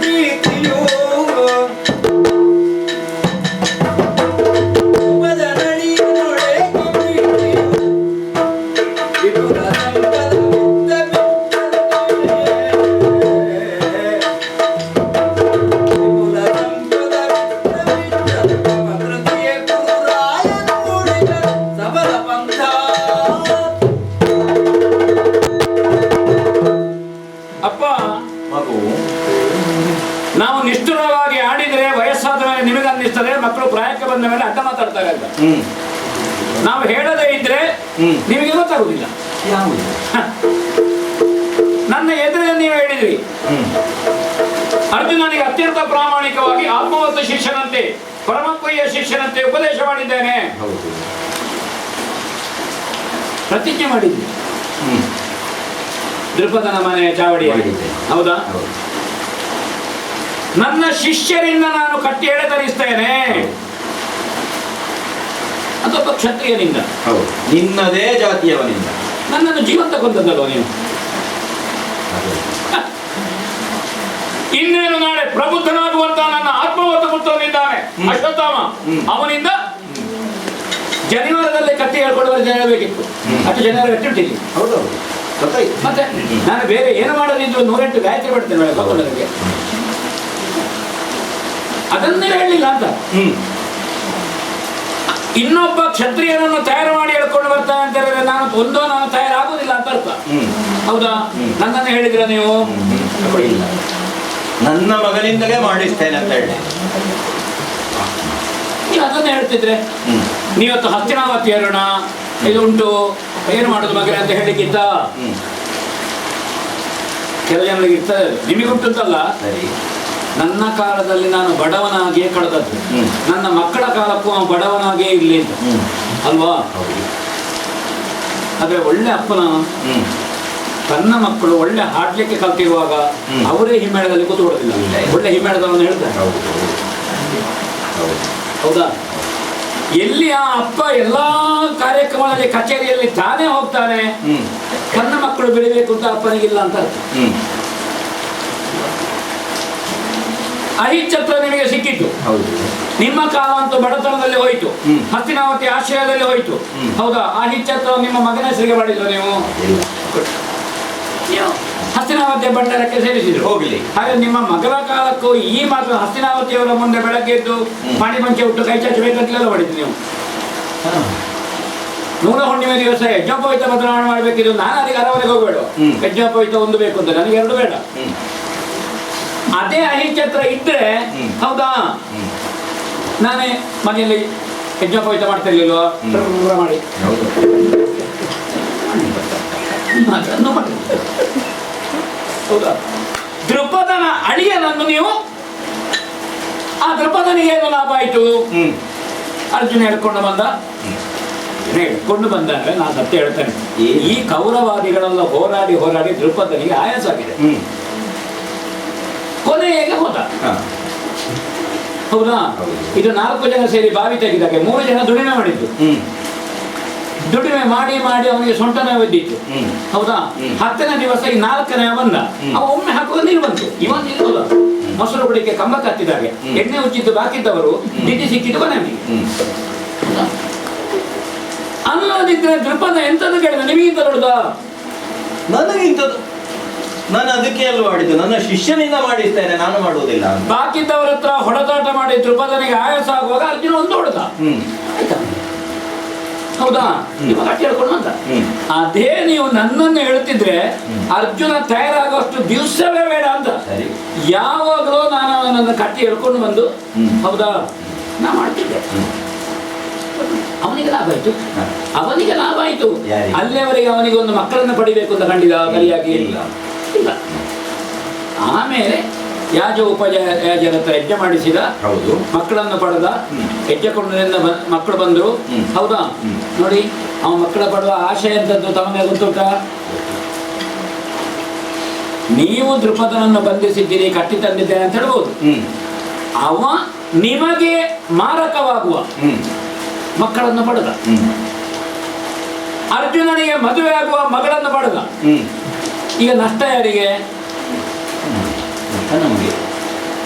ಪ್ರೀತಿಯೋ ನಾವು ನಿಷ್ಠುರವಾಗಿ ಆಡಿದ್ರೆ ವಯಸ್ಸಾದ ಮೇಲೆ ನಿಮಗೆ ಅನ್ನಿಸ್ತದೆ, ಮಕ್ಕಳು ಪ್ರಾಯಕ್ಕೆ ಬಂದ ಮೇಲೆ ಅಡ್ಡ ಮಾತಾಡ್ತಾರೆ ಅಂತ. ನಾವು ಹೇಳದೇ ಇದ್ರೆ ನಿಮಗೆ ಗೊತ್ತಾಗುದಿಲ್ಲ. ನನ್ನ ಎದುರೇ ನೀವು ಹೇಳಿದ್ರಿ, ಅರ್ಜುನನಿಗೆ ಅತ್ಯಂತ ಪ್ರಾಮಾಣಿಕವಾಗಿ ಆತ್ಮವತ್ತು ಶಿಷ್ಯನಂತೆ ಪರಮಪ್ರಿಯ ಶಿಷ್ಯನಂತೆ ಉಪದೇಶ ಮಾಡಿದ್ದೇನೆ, ಪ್ರತಿಜ್ಞೆ ಮಾಡಿದ್ವಿ. ದೃಪದನ ಮನೆಯ ಚಾವಡಿ, ಹೌದಾ? ನನ್ನ ಶಿಷ್ಯರಿಂದ ನಾನು ಕಟ್ಟಿ ಎಳೆತರಿಸ್ತೇನೆ, ಅದೊಬ್ಬ ಕ್ಷತ್ರಿಯನಿಂದ, ನಿನ್ನದೇ ಜಾತಿಯವನಿಂದ. ನನ್ನನ್ನು ಜೀವಂತ ಕೊಂದದ್ದಲ್ವ ನೀವು? ಇನ್ನೇನು ನಾಳೆ ಪ್ರಬುದ್ಧನಾಗುವಂತ ನನ್ನ ಆತ್ಮವತ್ತು ಪುತ್ರನಿದ್ದಾನೆ ಅಶ್ವತ್ಥಾಮ, ಅವನಿಂದ ಜನಿವಾರದಲ್ಲಿ ಕತ್ತಿ ಹೇಳ್ಕೊಳ್ಳುವ ಹೇಳಬೇಕಿತ್ತು. ಅಷ್ಟು ಜನಿವಾರ ಕಟ್ಟಿಟ್ಟಿದ್ದೀನಿ. ಮತ್ತೆ ನಾನು ಬೇರೆ ಏನು ಮಾಡೋದಿದ್ದು 108 ಗಾಯತ್ರಿ ಮಾಡ್ತೇನೆ ಭಗವಂತನಿಗೆ, ಅದನ್ನೇ ಹೇಳಲಿಲ್ಲ ಅಂತ. ಇನ್ನೊಬ್ಬ ಕ್ಷತ್ರಿಯನನ್ನು ತಯಾರು ಮಾಡಿ ಹೇಳ್ಕೊಂಡು ಬರ್ತಾನೆ ಅಂತ ಹೇಳಿದ್ರೆ ನಾನು ತಯಾರಾಗುದಿಲ್ಲ ಅಂತ ಅರ್ಥ, ಹೌದಾ? ನನ್ನನ್ನು ಹೇಳಿದ್ರ ನೀವು? ನನ್ನ ಮಗನಿಂದಲೇ ಮಾಡಿಸ್ತೇನೆ ಅಂತ ಹೇಳಿ ನೀವು ಅದನ್ನೇ ಹೇಳ್ತಿದ್ರೆ, ನೀವತ್ತು ಹಸ್ತಿನಾವತಿ ಅರುಣ ಇದು ಉಂಟು, ಏನು ಮಾಡುದು ಮಗನೇ ಅಂತ ಹೇಳಿಕ್ಕಿಂತ ಕೆಲವು ಜನರಿಗೆ ಇರ್ತದೆ, ನಿಮಗುಂಟು ಅಂತಲ್ಲ. ನನ್ನ ಕಾಲದಲ್ಲಿ ನಾನು ಬಡವನಾಗಿಯೇ ಕಳೆದದ್ದು, ನನ್ನ ಮಕ್ಕಳ ಕಾಲಕ್ಕೂ ಬಡವನಾಗಿಯೇ ಇರಲಿ ಅಂತ ಅಲ್ವಾ? ಆದ್ರೆ ಒಳ್ಳೆ ಅಪ್ಪನ ತನ್ನ ಮಕ್ಕಳು ಒಳ್ಳೆ ಹಾಡ್ಲಿಕ್ಕೆ ಕಲ್ತಿರುವಾಗ ಅವರೇ ಹಿಮ್ಮೇಳದಲ್ಲಿ ಕೂತ್ಕೊಳ್ಳೋದಿಲ್ಲ, ಒಳ್ಳೆ ಹಿಮ್ಮೇಳದವನು ಹೇಳ್ತಾರೆ, ಹೌದಾ? ಎಲ್ಲಿ ಆ ಅಪ್ಪ ಎಲ್ಲಾ ಕಾರ್ಯಕ್ರಮದಲ್ಲಿ ಕಚೇರಿಯಲ್ಲಿ ತಾನೇ ಹೋಗ್ತಾನೆ, ತನ್ನ ಮಕ್ಕಳು ಬೆಳಿಬೇಕು ಅಂತ ಅಪ್ಪನಿಗಿಲ್ಲ ಅಂತ ಅರ್ಥ. ಅಹಿಚ್ಛತ್ರ ನಿಮಗೆ ಸಿಕ್ಕಿತ್ತು, ನಿಮ್ಮ ಕಾಲ ಅಂತೂ ಬಡತನದಲ್ಲಿ ಹೋಯ್ತು, ಹಸ್ತಿನಾವತಿ ಆಶ್ರಯದಲ್ಲಿ ಹೋಯ್ತು, ಹೌದಾ? ಅಹಿಚ್ಛತ್ರ ನಿಮ್ಮ ಮಗನ ಹೆಸರಿಗೆ ಮಾಡಿದ್ರು ನೀವು, ಹಸ್ತಿನಾವತಿಯ ಭಂಡಾರಕ್ಕೆ ಸೇರಿಸಿದ್ರು, ಹೋಗ್ಲಿ. ಹಾಗೆ ನಿಮ್ಮ ಮಗನ ಕಾಲಕ್ಕೂ ಈ ಮಾತ್ರ ಹಸ್ತಿನಾವತಿಯವರ ಮುಂದೆ ಬೆಳಗ್ಗೆ ಎದ್ದು ಪಾಣಿ ಪಂಚೆ ಉಟ್ಟು ಕೈ ಚಾಚಬೇಕಂತೆಲ್ಲ ಮಾಡಿದ್ರು ನೀವು. ನೂರ ಹುಣ್ಣಿಮೆ ದಿವಸ ಯಜ್ಞೋಪವಿತ ಬದಲಾವಣೆ ಮಾಡಬೇಕಿದ್ದು, ನಾನು ಅದಕ್ಕೆ ಅರವರೆಗೆ ಹೋಗ್ಬೇಡ, ಯಜ್ಞೋಪವಿತ ಒಂದು ಬೇಕು ಅಂತ, ನನಗೆ 2 ಬೇಡ. ಅದೇ ಅಹಿಚ್ಛತ್ರ ಇದ್ರೆ, ಹೌದಾ, ನಾನೇ ಮನೆಯಲ್ಲಿ ಯಜ್ಞೋಪವಿತ ಮಾಡ್ತಾ ಇರ್ಲಿಲ್ವ? ಮಾಡಿ ಅದನ್ನು ಮಾಡಿ, ಹೌದಾ? ದೃಪದನ ಅಳಿಯನನ್ನು ನೀವು, ಆ ದೃಪದನಿಗೆ ಏನು ಲಾಭ ಆಯ್ತು? ಅರ್ಜುನ ಹೇಳ್ಕೊಂಡು ಬಂದಾಗ ನಾನು ಸತ್ಯ ಹೇಳ್ತೇನೆ, ಈ ಕೌರವಾದಿಗಳೆಲ್ಲ ಹೋರಾಡಿ ದೃಪದನಿಗೆ ಆಯಾಸ ಆಗಿದೆ, ಕೊನೆಗೆ ಹೋದ, ಹೌದಾ? ಇದು 4 ಜನ ಸೇರಿ ಬಾವಿ ತೆಗೆದಾಗ 3 ಜನ ದುಡಿಮೆ ಮಾಡಿದ್ದು, ದುಡಿಮೆ ಮಾಡಿ ಅವನಿಗೆ ಸೊಂಟನ ಒದ್ದಿತ್ತು, ಹೌದಾ? 10ನೇ ದಿವಸ ಈ 4ನೇ ಬಂದ, ಅವ ಒಮ್ಮೆ ಹಾಕುವ ನೀರು ಬಂತು, ಇವನ್ ನಿಲ್ಲೋದ ಮೊಸರು ಕುಡಿಕೆ ಕಂಬ ಕತ್ತಿದಾಗೆ, ಎಣ್ಣೆ ಉಚ್ಚಿದ್ದು ಬಾಕಿದ್ದವರು ನಿಧಿ ಸಿಕ್ಕಿದ್ದು ಕೊನೆಗೆ. ಅನ್ನೋದಿದ್ರೆ ದೃಪದ ಎಂತದ್ದು ಕೇಳಿದ, ನಿಮಗಿಂತ ದೊಡ್ಡದ? ನನಗಿಂತದ್ದು, ನಾನು ಅದಕ್ಕೆ ಎಲ್ಲ ಮಾಡಿದ್ದು, ನನ್ನ ಶಿಷ್ಯನಿಂದ ಮಾಡಿಸ್ತೇನೆ, ನಾನು ಮಾಡುವುದಿಲ್ಲ. ಬಾಕಿದ್ದವರ ಹತ್ರ ಹೊಡೆದಾಟ ಮಾಡಿ ದೃಪದನಿಗೆ ಆಯಾಸ ಆಗುವಾಗ ಅರ್ಜುನ ಒಂದು ಹೊಡೆದ, ಹೌದಾ? ಇವಾಗ ಅಟ್ಟಿ ಹೇಳ್ಕೊಂಡು ಅಂತ. ಅದೇ ನೀವು ನನ್ನನ್ನು ಹೇಳ್ತಿದ್ರೆ ಅರ್ಜುನ ತಯಾರಾಗುವಷ್ಟು ದಿವಸವೇ ಬೇಡ ಅಂತ, ಯಾವಾಗಲೂ ನಾನು ಅವನನ್ನು ಕಟ್ಟಿ ಹೇಳ್ಕೊಂಡು ಬಂದು, ಹೌದಾ, ನಾ ಮಾಡ್ತಿದ್ದೆ. ಅವನಿಗೆ ಲಾಭ ಆಯ್ತು, ಅಲ್ಲಿಯವರೆಗೆ ಅವನಿಗೆ ಒಂದು ಮಕ್ಕಳನ್ನು ಪಡಿಬೇಕು ಅಂತ ಕಂಡಿದ ಸರಿಯಾಗಿ ಇಲ್ಲ. ಆಮೇಲೆ ಯಾಜೋಪಯಾಜರ ಹತ್ರ ಯಜ್ಞ ಮಾಡಿಸಿದ, ಮಕ್ಕಳನ್ನು ಪಡೆದ, ಯಜ್ಞಕೊಂಡದಿಂದ ಮಕ್ಕಳು ಬಂದರು, ಹೌದಾ? ನೋಡಿ, ಅವ ಮಕ್ಕಳ ಪಡುವ ಆಶೆ ಎಂತದ್ದು ತಮಗೆ ಗೊತ್ತುಂಟ? ನೀವು ದೃಪದನನ್ನು ಬಂಧಿಸಿದ್ದೀರಿ, ಕಟ್ಟಿ ತಂದಿದ್ದೇನೆ ಅಂತ ಹೇಳ್ಬೋದು. ಅವ ನಿಮಗೆ ಮಾರಕವಾಗುವ ಮಕ್ಕಳನ್ನು ಪಡೆದ, ಅರ್ಜುನನಿಗೆ ಮದುವೆ ಆಗುವ ಮಗಳನ್ನು ಪಡೆದ. ಈಗ ನಷ್ಟ ಯಾರಿಗೆ? ನಮಗೆ.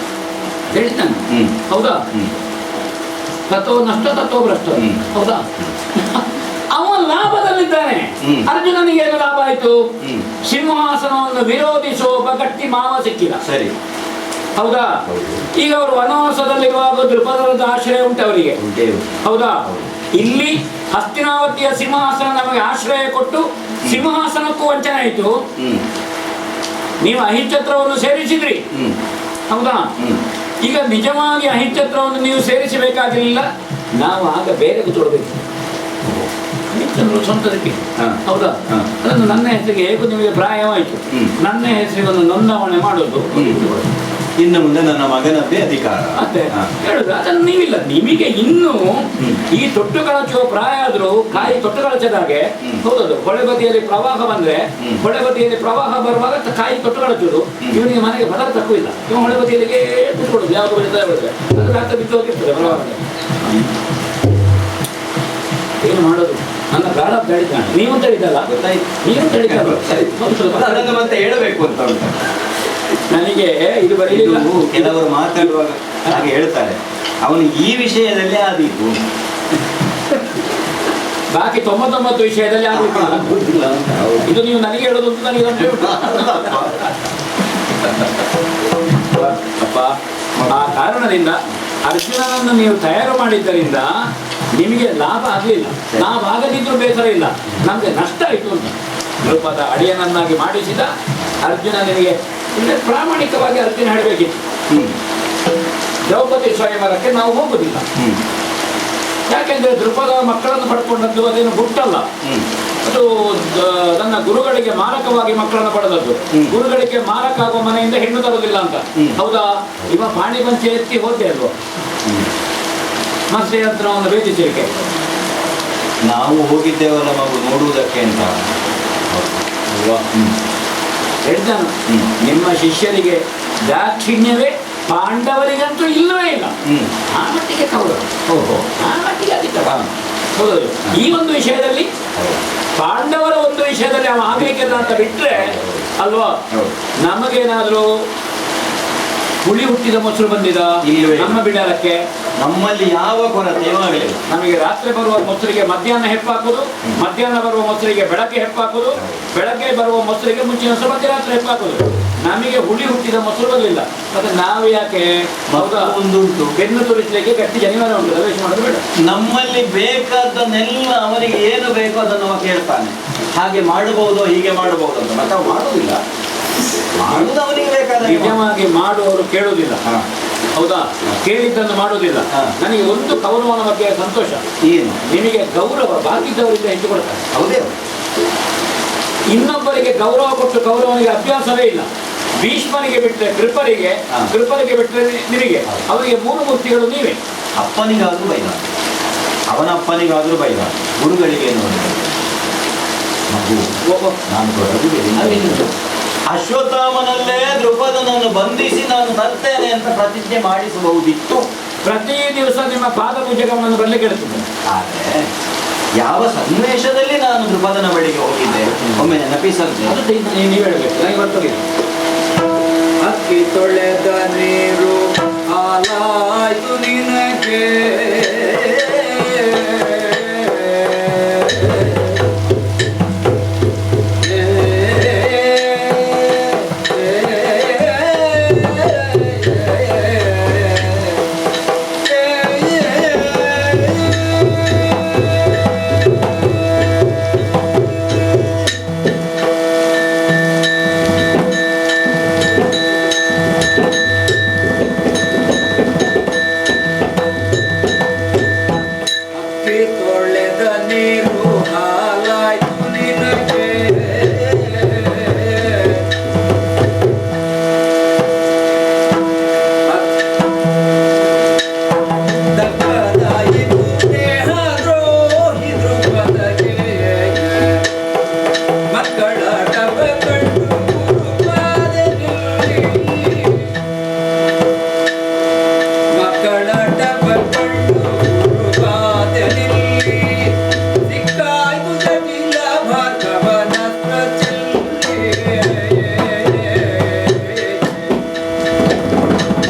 ಹೇಳಿದ್ದಾನೆ. ಹೌದಾ? ತತ್ವ ನಷ್ಟ ತತ್ವ ಭ್ರಷ್ಟ. ಹೌದಾ? ಅವ ಲಾಭದಲ್ಲಿದ್ದಾನೆ. ಅರ್ಜುನನಿಗೆ ಏನು ಲಾಭ ಆಯ್ತು? ಸಿಂಹಾಸನವನ್ನು ವಿರೋಧಿಸುವ ಒಬ್ಬ ಗಟ್ಟಿ ಮಾವ ಸಿಕ್ಕಿಲ್ಲ. ಸರಿ, ಹೌದಾ? ಈಗ ಅವರು ವನವಾಸದಲ್ಲಿರುವಾಗ ದೃಪದರದ ಆಶ್ರಯ ಉಂಟು ಅವರಿಗೆ. ಹೌದಾ? ಇಲ್ಲಿ ಹಸ್ತಿನಾವತಿಯ ಸಿಂಹಾಸನ ನಮಗೆ ಆಶ್ರಯ ಕೊಟ್ಟು ಸಿಂಹಾಸನಕ್ಕೂ ವಂಚನೆ ಆಯಿತು. ನೀವು ಅಹಿಚ್ಛತ್ರವನ್ನು ಸೇರಿಸಿದ್ರಿ. ಹೌದಾ? ಈಗ ನಿಜವಾಗಿ ಅಹಿಚ್ಛತ್ರವನ್ನು ನೀವು ಸೇರಿಸಬೇಕಾಗಿರಲಿಲ್ಲ, ನಾವು ಆಗ ಬೇರೆ ಕೂತ್ಕೊಳ್ಬೇಕು. ಸ್ವಂತದಕ್ಕೆ. ಹೌದಾ? ಅದನ್ನು ನನ್ನ ಹೆಸರಿಗೆ ಹೇಗೂ ನಿಮಗೆ ಪ್ರಾಯವಾಯಿತು, ನನ್ನ ಹೆಸರಿಗೆ ಒಂದು ನೋಂದಾವಣೆ ಮಾಡೋದು. ಇನ್ನು ಮುಂದೆ ನನ್ನ ಮಗನದ್ದೇ ಅಧಿಕಾರ ಮತ್ತೆ ಹೇಳುದು ಅದನ್ನು ನೀವಿಲ್ಲ. ನಿಮಗೆ ಇನ್ನು ಈ ತೊಟ್ಟು ಕಳಚುವ ಪ್ರಾಯ ಆದ್ರೂ ಕಾಯಿ ತೊಟ್ಟು ಕಳಚದಾಗೆ. ಹೌದದು, ಹೊಳೆ ಬದಿಯಲ್ಲಿ ಪ್ರವಾಹ ಬಂದ್ರೆ ಹೊಳೆ ಬದಿಯಲ್ಲಿ ಪ್ರವಾಹ ಬರುವಾಗ ಕಾಯಿ ತೊಟ್ಟು ಕಳಚುದು. ಇವನಿಗೆ ಮನೆಗೆ ಪದಾರ್ಥಕ್ಕೂ ಇಲ್ಲ, ಇವ ಹೊಳೆ ಬದಿಯಲ್ಲಿಗೆ ಕೂತ್ಕೊಳ್ಳುದು. ಯಾವುದು ಬೆಳೀತಾ ಇರ್ತದೆ ಅದು ರಾತ್ರಿ ಬಿದ್ದು ಹೋಗಿರ್ತದೆ ಪ್ರವಾಹಕ್ಕೆ. ಏನು ಮಾಡೋದು? ನನ್ನ ಪ್ರಾರಬ್ಧ ಹೇಳಿದ್ದಾನೆ. ನೀವು ಅಂತ ಹೇಳಿದ್ದಲ್ಲ, ನೀವು ಅಂತ ಹೇಳಿದ್ದಲ್ಲ, ಮತ್ತೆ ಹೇಳಬೇಕು ಅಂತ ಉಂಟು ನನಗೆ. ಇದು ಬರೀಲಿಲ್ಲ. ಕೆಲವರು ಮಾತಾಡುವಾಗ ಹಾಗೆ ಹೇಳ್ತಾರೆ, ಅವನು ಈ ವಿಷಯದಲ್ಲಿ ಆದೀತು, ಬಾಕಿ 99 ವಿಷಯದಲ್ಲಿ ಆಗುತ್ತಿಲ್ಲ. ಇದು ನೀವು ನನಗೆ ಹೇಳೋದು ಅಂತ ನನಗೆ ಅಪ್ಪ. ಆ ಕಾರಣದಿಂದ ಅರ್ಜುನನನ್ನು ನೀವು ತಯಾರು ಮಾಡಿದ್ದರಿಂದ ನಿಮಗೆ ಲಾಭ ಆಗಲಿಲ್ಲ. ಲಾಭ ಆಗದಿದ್ದು ಬೇಸರ ಇಲ್ಲ, ನಮಗೆ ನಷ್ಟ ಆಯಿತು ಅಂತ. ದ್ರೌಪದ ಅಡಿಯನನ್ನಾಗಿ ಮಾಡಿಸಿದ ಅರ್ಜುನ ನಿನಗೆ ಪ್ರಾಮಾಣಿಕವಾಗಿ ಅರ್ಜುನ ಹೇಳಬೇಕಿತ್ತು. ದ್ರೌಪದಿ ಸ್ವಯಂವರಕ್ಕೆ ನಾವು ಹೋಗುದಿಲ್ಲ. ಯಾಕೆಂದ್ರೆ ದ್ರುಪದ ಮಕ್ಕಳನ್ನು ಪಡ್ಕೊಂಡದ್ದು ಅದೇನು ಗುಟ್ಟಲ್ಲ. ಅದು ನನ್ನ ಗುರುಗಳಿಗೆ ಮಾರಕವಾಗಿ ಮಕ್ಕಳನ್ನು ಪಡೆದದ್ದು. ಗುರುಗಳಿಗೆ ಮಾರಕ ಆಗುವ ಮನೆಯಿಂದ ಹೆಣ್ಣು ತರುವುದಿಲ್ಲ ಅಂತ. ಹೌದಾ? ಇವ ಪಾಣಿ ಪಂಚೆ ಎತ್ತಿ ಹೋದೆ ಅಲ್ವ ಮತ್ಸ್ಯಯಂತ್ರವನ್ನು ಭೇದಿಸಲಿಕ್ಕೆ. ನಾವು ಹೋಗಿದ್ದೇವಲ್ಲ ಮಗು ನೋಡುವುದಕ್ಕೆ ಅಂತ ಹೇಳ್ತಾನು. ನಿಮ್ಮ ಶಿಷ್ಯರಿಗೆ ದಾಕ್ಷಿಣ್ಯವೇ ಪಾಂಡವರಿಗಂತೂ ಇಲ್ಲವೇ ಇಲ್ಲ. ಆ ಮಟ್ಟಿಗೆ ಕೌರವ. ಆ ಮಟ್ಟಿಗೆ ಅಧಿಕ. ಹೌದು. ಈ ಒಂದು ವಿಷಯದಲ್ಲಿ ಪಾಂಡವರ ಒಂದು ವಿಷಯದಲ್ಲಿ ಅವ ಆಗ್ಲಿಕ್ಕಿಲ್ಲ ಅಂತ ಬಿಟ್ರೆ ಅಲ್ವಾ, ನಮಗೇನಾದ್ರೂ ಹುಳಿ ಹುಟ್ಟಿದ ಮೊಸರು ಬಂದಿದ ನಮ್ಮ ಬಿಡಾರಕ್ಕೆ? ನಮ್ಮಲ್ಲಿ ಯಾವ ಕೊರತೆಯೂ ಆಗಲಿಲ್ಲ. ನಮಗೆ ರಾತ್ರಿ ಬರುವ ಮೊಸರಿಗೆ ಮಧ್ಯಾಹ್ನ ಹೆಪ್ಪಾಕೋದು, ಮಧ್ಯಾಹ್ನ ಬರುವ ಮೊಸರಿಗೆ ಬೆಳಗ್ಗೆ ಹೆಪ್ಪಾಕೋದು, ಬೆಳಗ್ಗೆ ಬರುವ ಮೊಸರಿಗೆ ಮುಂಚಿನ ಮೊಸರು ಮಧ್ಯರಾತ್ರಿ ಹೆಪ್ಪಾಕೋದು. ನಮಗೆ ಹುಳಿ ಹುಟ್ಟಿದ ಮೊಸರು ಬರಲಿಲ್ಲ. ಮತ್ತೆ ನಾವು ಯಾಕೆ? ಹೌದಾ? ಒಂದುಂಟು ಬೆನ್ನು ತುರಿಸಲಿಕ್ಕೆ ಗಟ್ಟಿ ಜನಿವಾರ ಉಂಟು, ಪ್ರವೇಶ ಮಾಡೋದು ಬೇಡ. ನಮ್ಮಲ್ಲಿ ಬೇಕಾದನ್ನೆಲ್ಲ ಅವನಿಗೆ ಏನು ಬೇಕೋ ಅದನ್ನು ಅವ ಕೇಳ್ತಾನೆ. ಹಾಗೆ ಮಾಡಬಹುದು, ಹೀಗೆ ಮಾಡಬಹುದು ಅಂತ. ಮತ್ತೆ ಅವ ಮಾಡುವುದಿಲ್ಲ. ಮಾಡುವುದು ಅವನಿಗೆ ಬೇಕಾದ. ನಿಜವಾಗಿ ಮಾಡುವವರು ಕೇಳುವುದಿಲ್ಲ. ಹೌದಾ? ಕೇಳಿದ್ದನ್ನು ಮಾಡುವುದಿಲ್ಲ. ನನಗೆ ಒಂದು ಕೌರವನ ಬಗ್ಗೆ ಸಂತೋಷ. ಏನು? ನಿಮಗೆ ಗೌರವ ಬಾಕಿದ್ದವರಿಂದ ಹೆಚ್ಚು ಕೊಡ್ತಾರೆ. ಹೌದೇ? ಇನ್ನೊಬ್ಬರಿಗೆ ಗೌರವ ಕೊಟ್ಟು ಕೌರವನಿಗೆ ಅಭ್ಯಾಸವೇ ಇಲ್ಲ. ಭೀಷ್ಮನಿಗೆ ಬಿಟ್ಟರೆ ಕೃಪರಿಗೆ, ಕೃಪರಿಗೆ ಬಿಟ್ಟರೆ ನಿಮಗೆ. ಅವರಿಗೆ 3 ಮೂರ್ತಿಗಳು ನೀವೇ. ಅಪ್ಪನಿಗಾದ್ರೂ ಬೈದ, ಅವನ ಅಪ್ಪನಿಗಾದ್ರೂ ಬೈದ, ಗುರುಗಳಿಗೆ ನೋಡಿ ನಾನು ಅಶ್ವತ್ಥಾಮನಲ್ಲೇ ದ್ರುಪದನನ್ನು ಬಂಧಿಸಿ ನಾನು ತರ್ತೇನೆ ಅಂತ ಪ್ರತಿಜ್ಞೆ ಮಾಡಿಸಬಹುದಿತ್ತು. ಪ್ರತಿ ದಿವಸ ನಿಮ್ಮ ಪಾದ ಪೂಜಕವನ್ನು ಬರಲಿಕ್ಕೆ ಹೇಳ್ತಿದ್ದೆ. ಆದರೆ ಯಾವ ಸನ್ನಿವೇಶದಲ್ಲಿ ನಾನು ದ್ರುಪದನ ಬಳಿಗೆ ಹೋಗಿದ್ದೆ ಒಮ್ಮೆ ನೆನಪಿಸಲ್ತೆ. ಅದು ನೀವು ಹೇಳಬೇಕು, ನನಗೆ ಬರ್ತದೆ. ಅಕ್ಕಿ ತೊಳೆದ ನೀರು ಹಾಲಾಯ್ತು ನಿನಗೆ,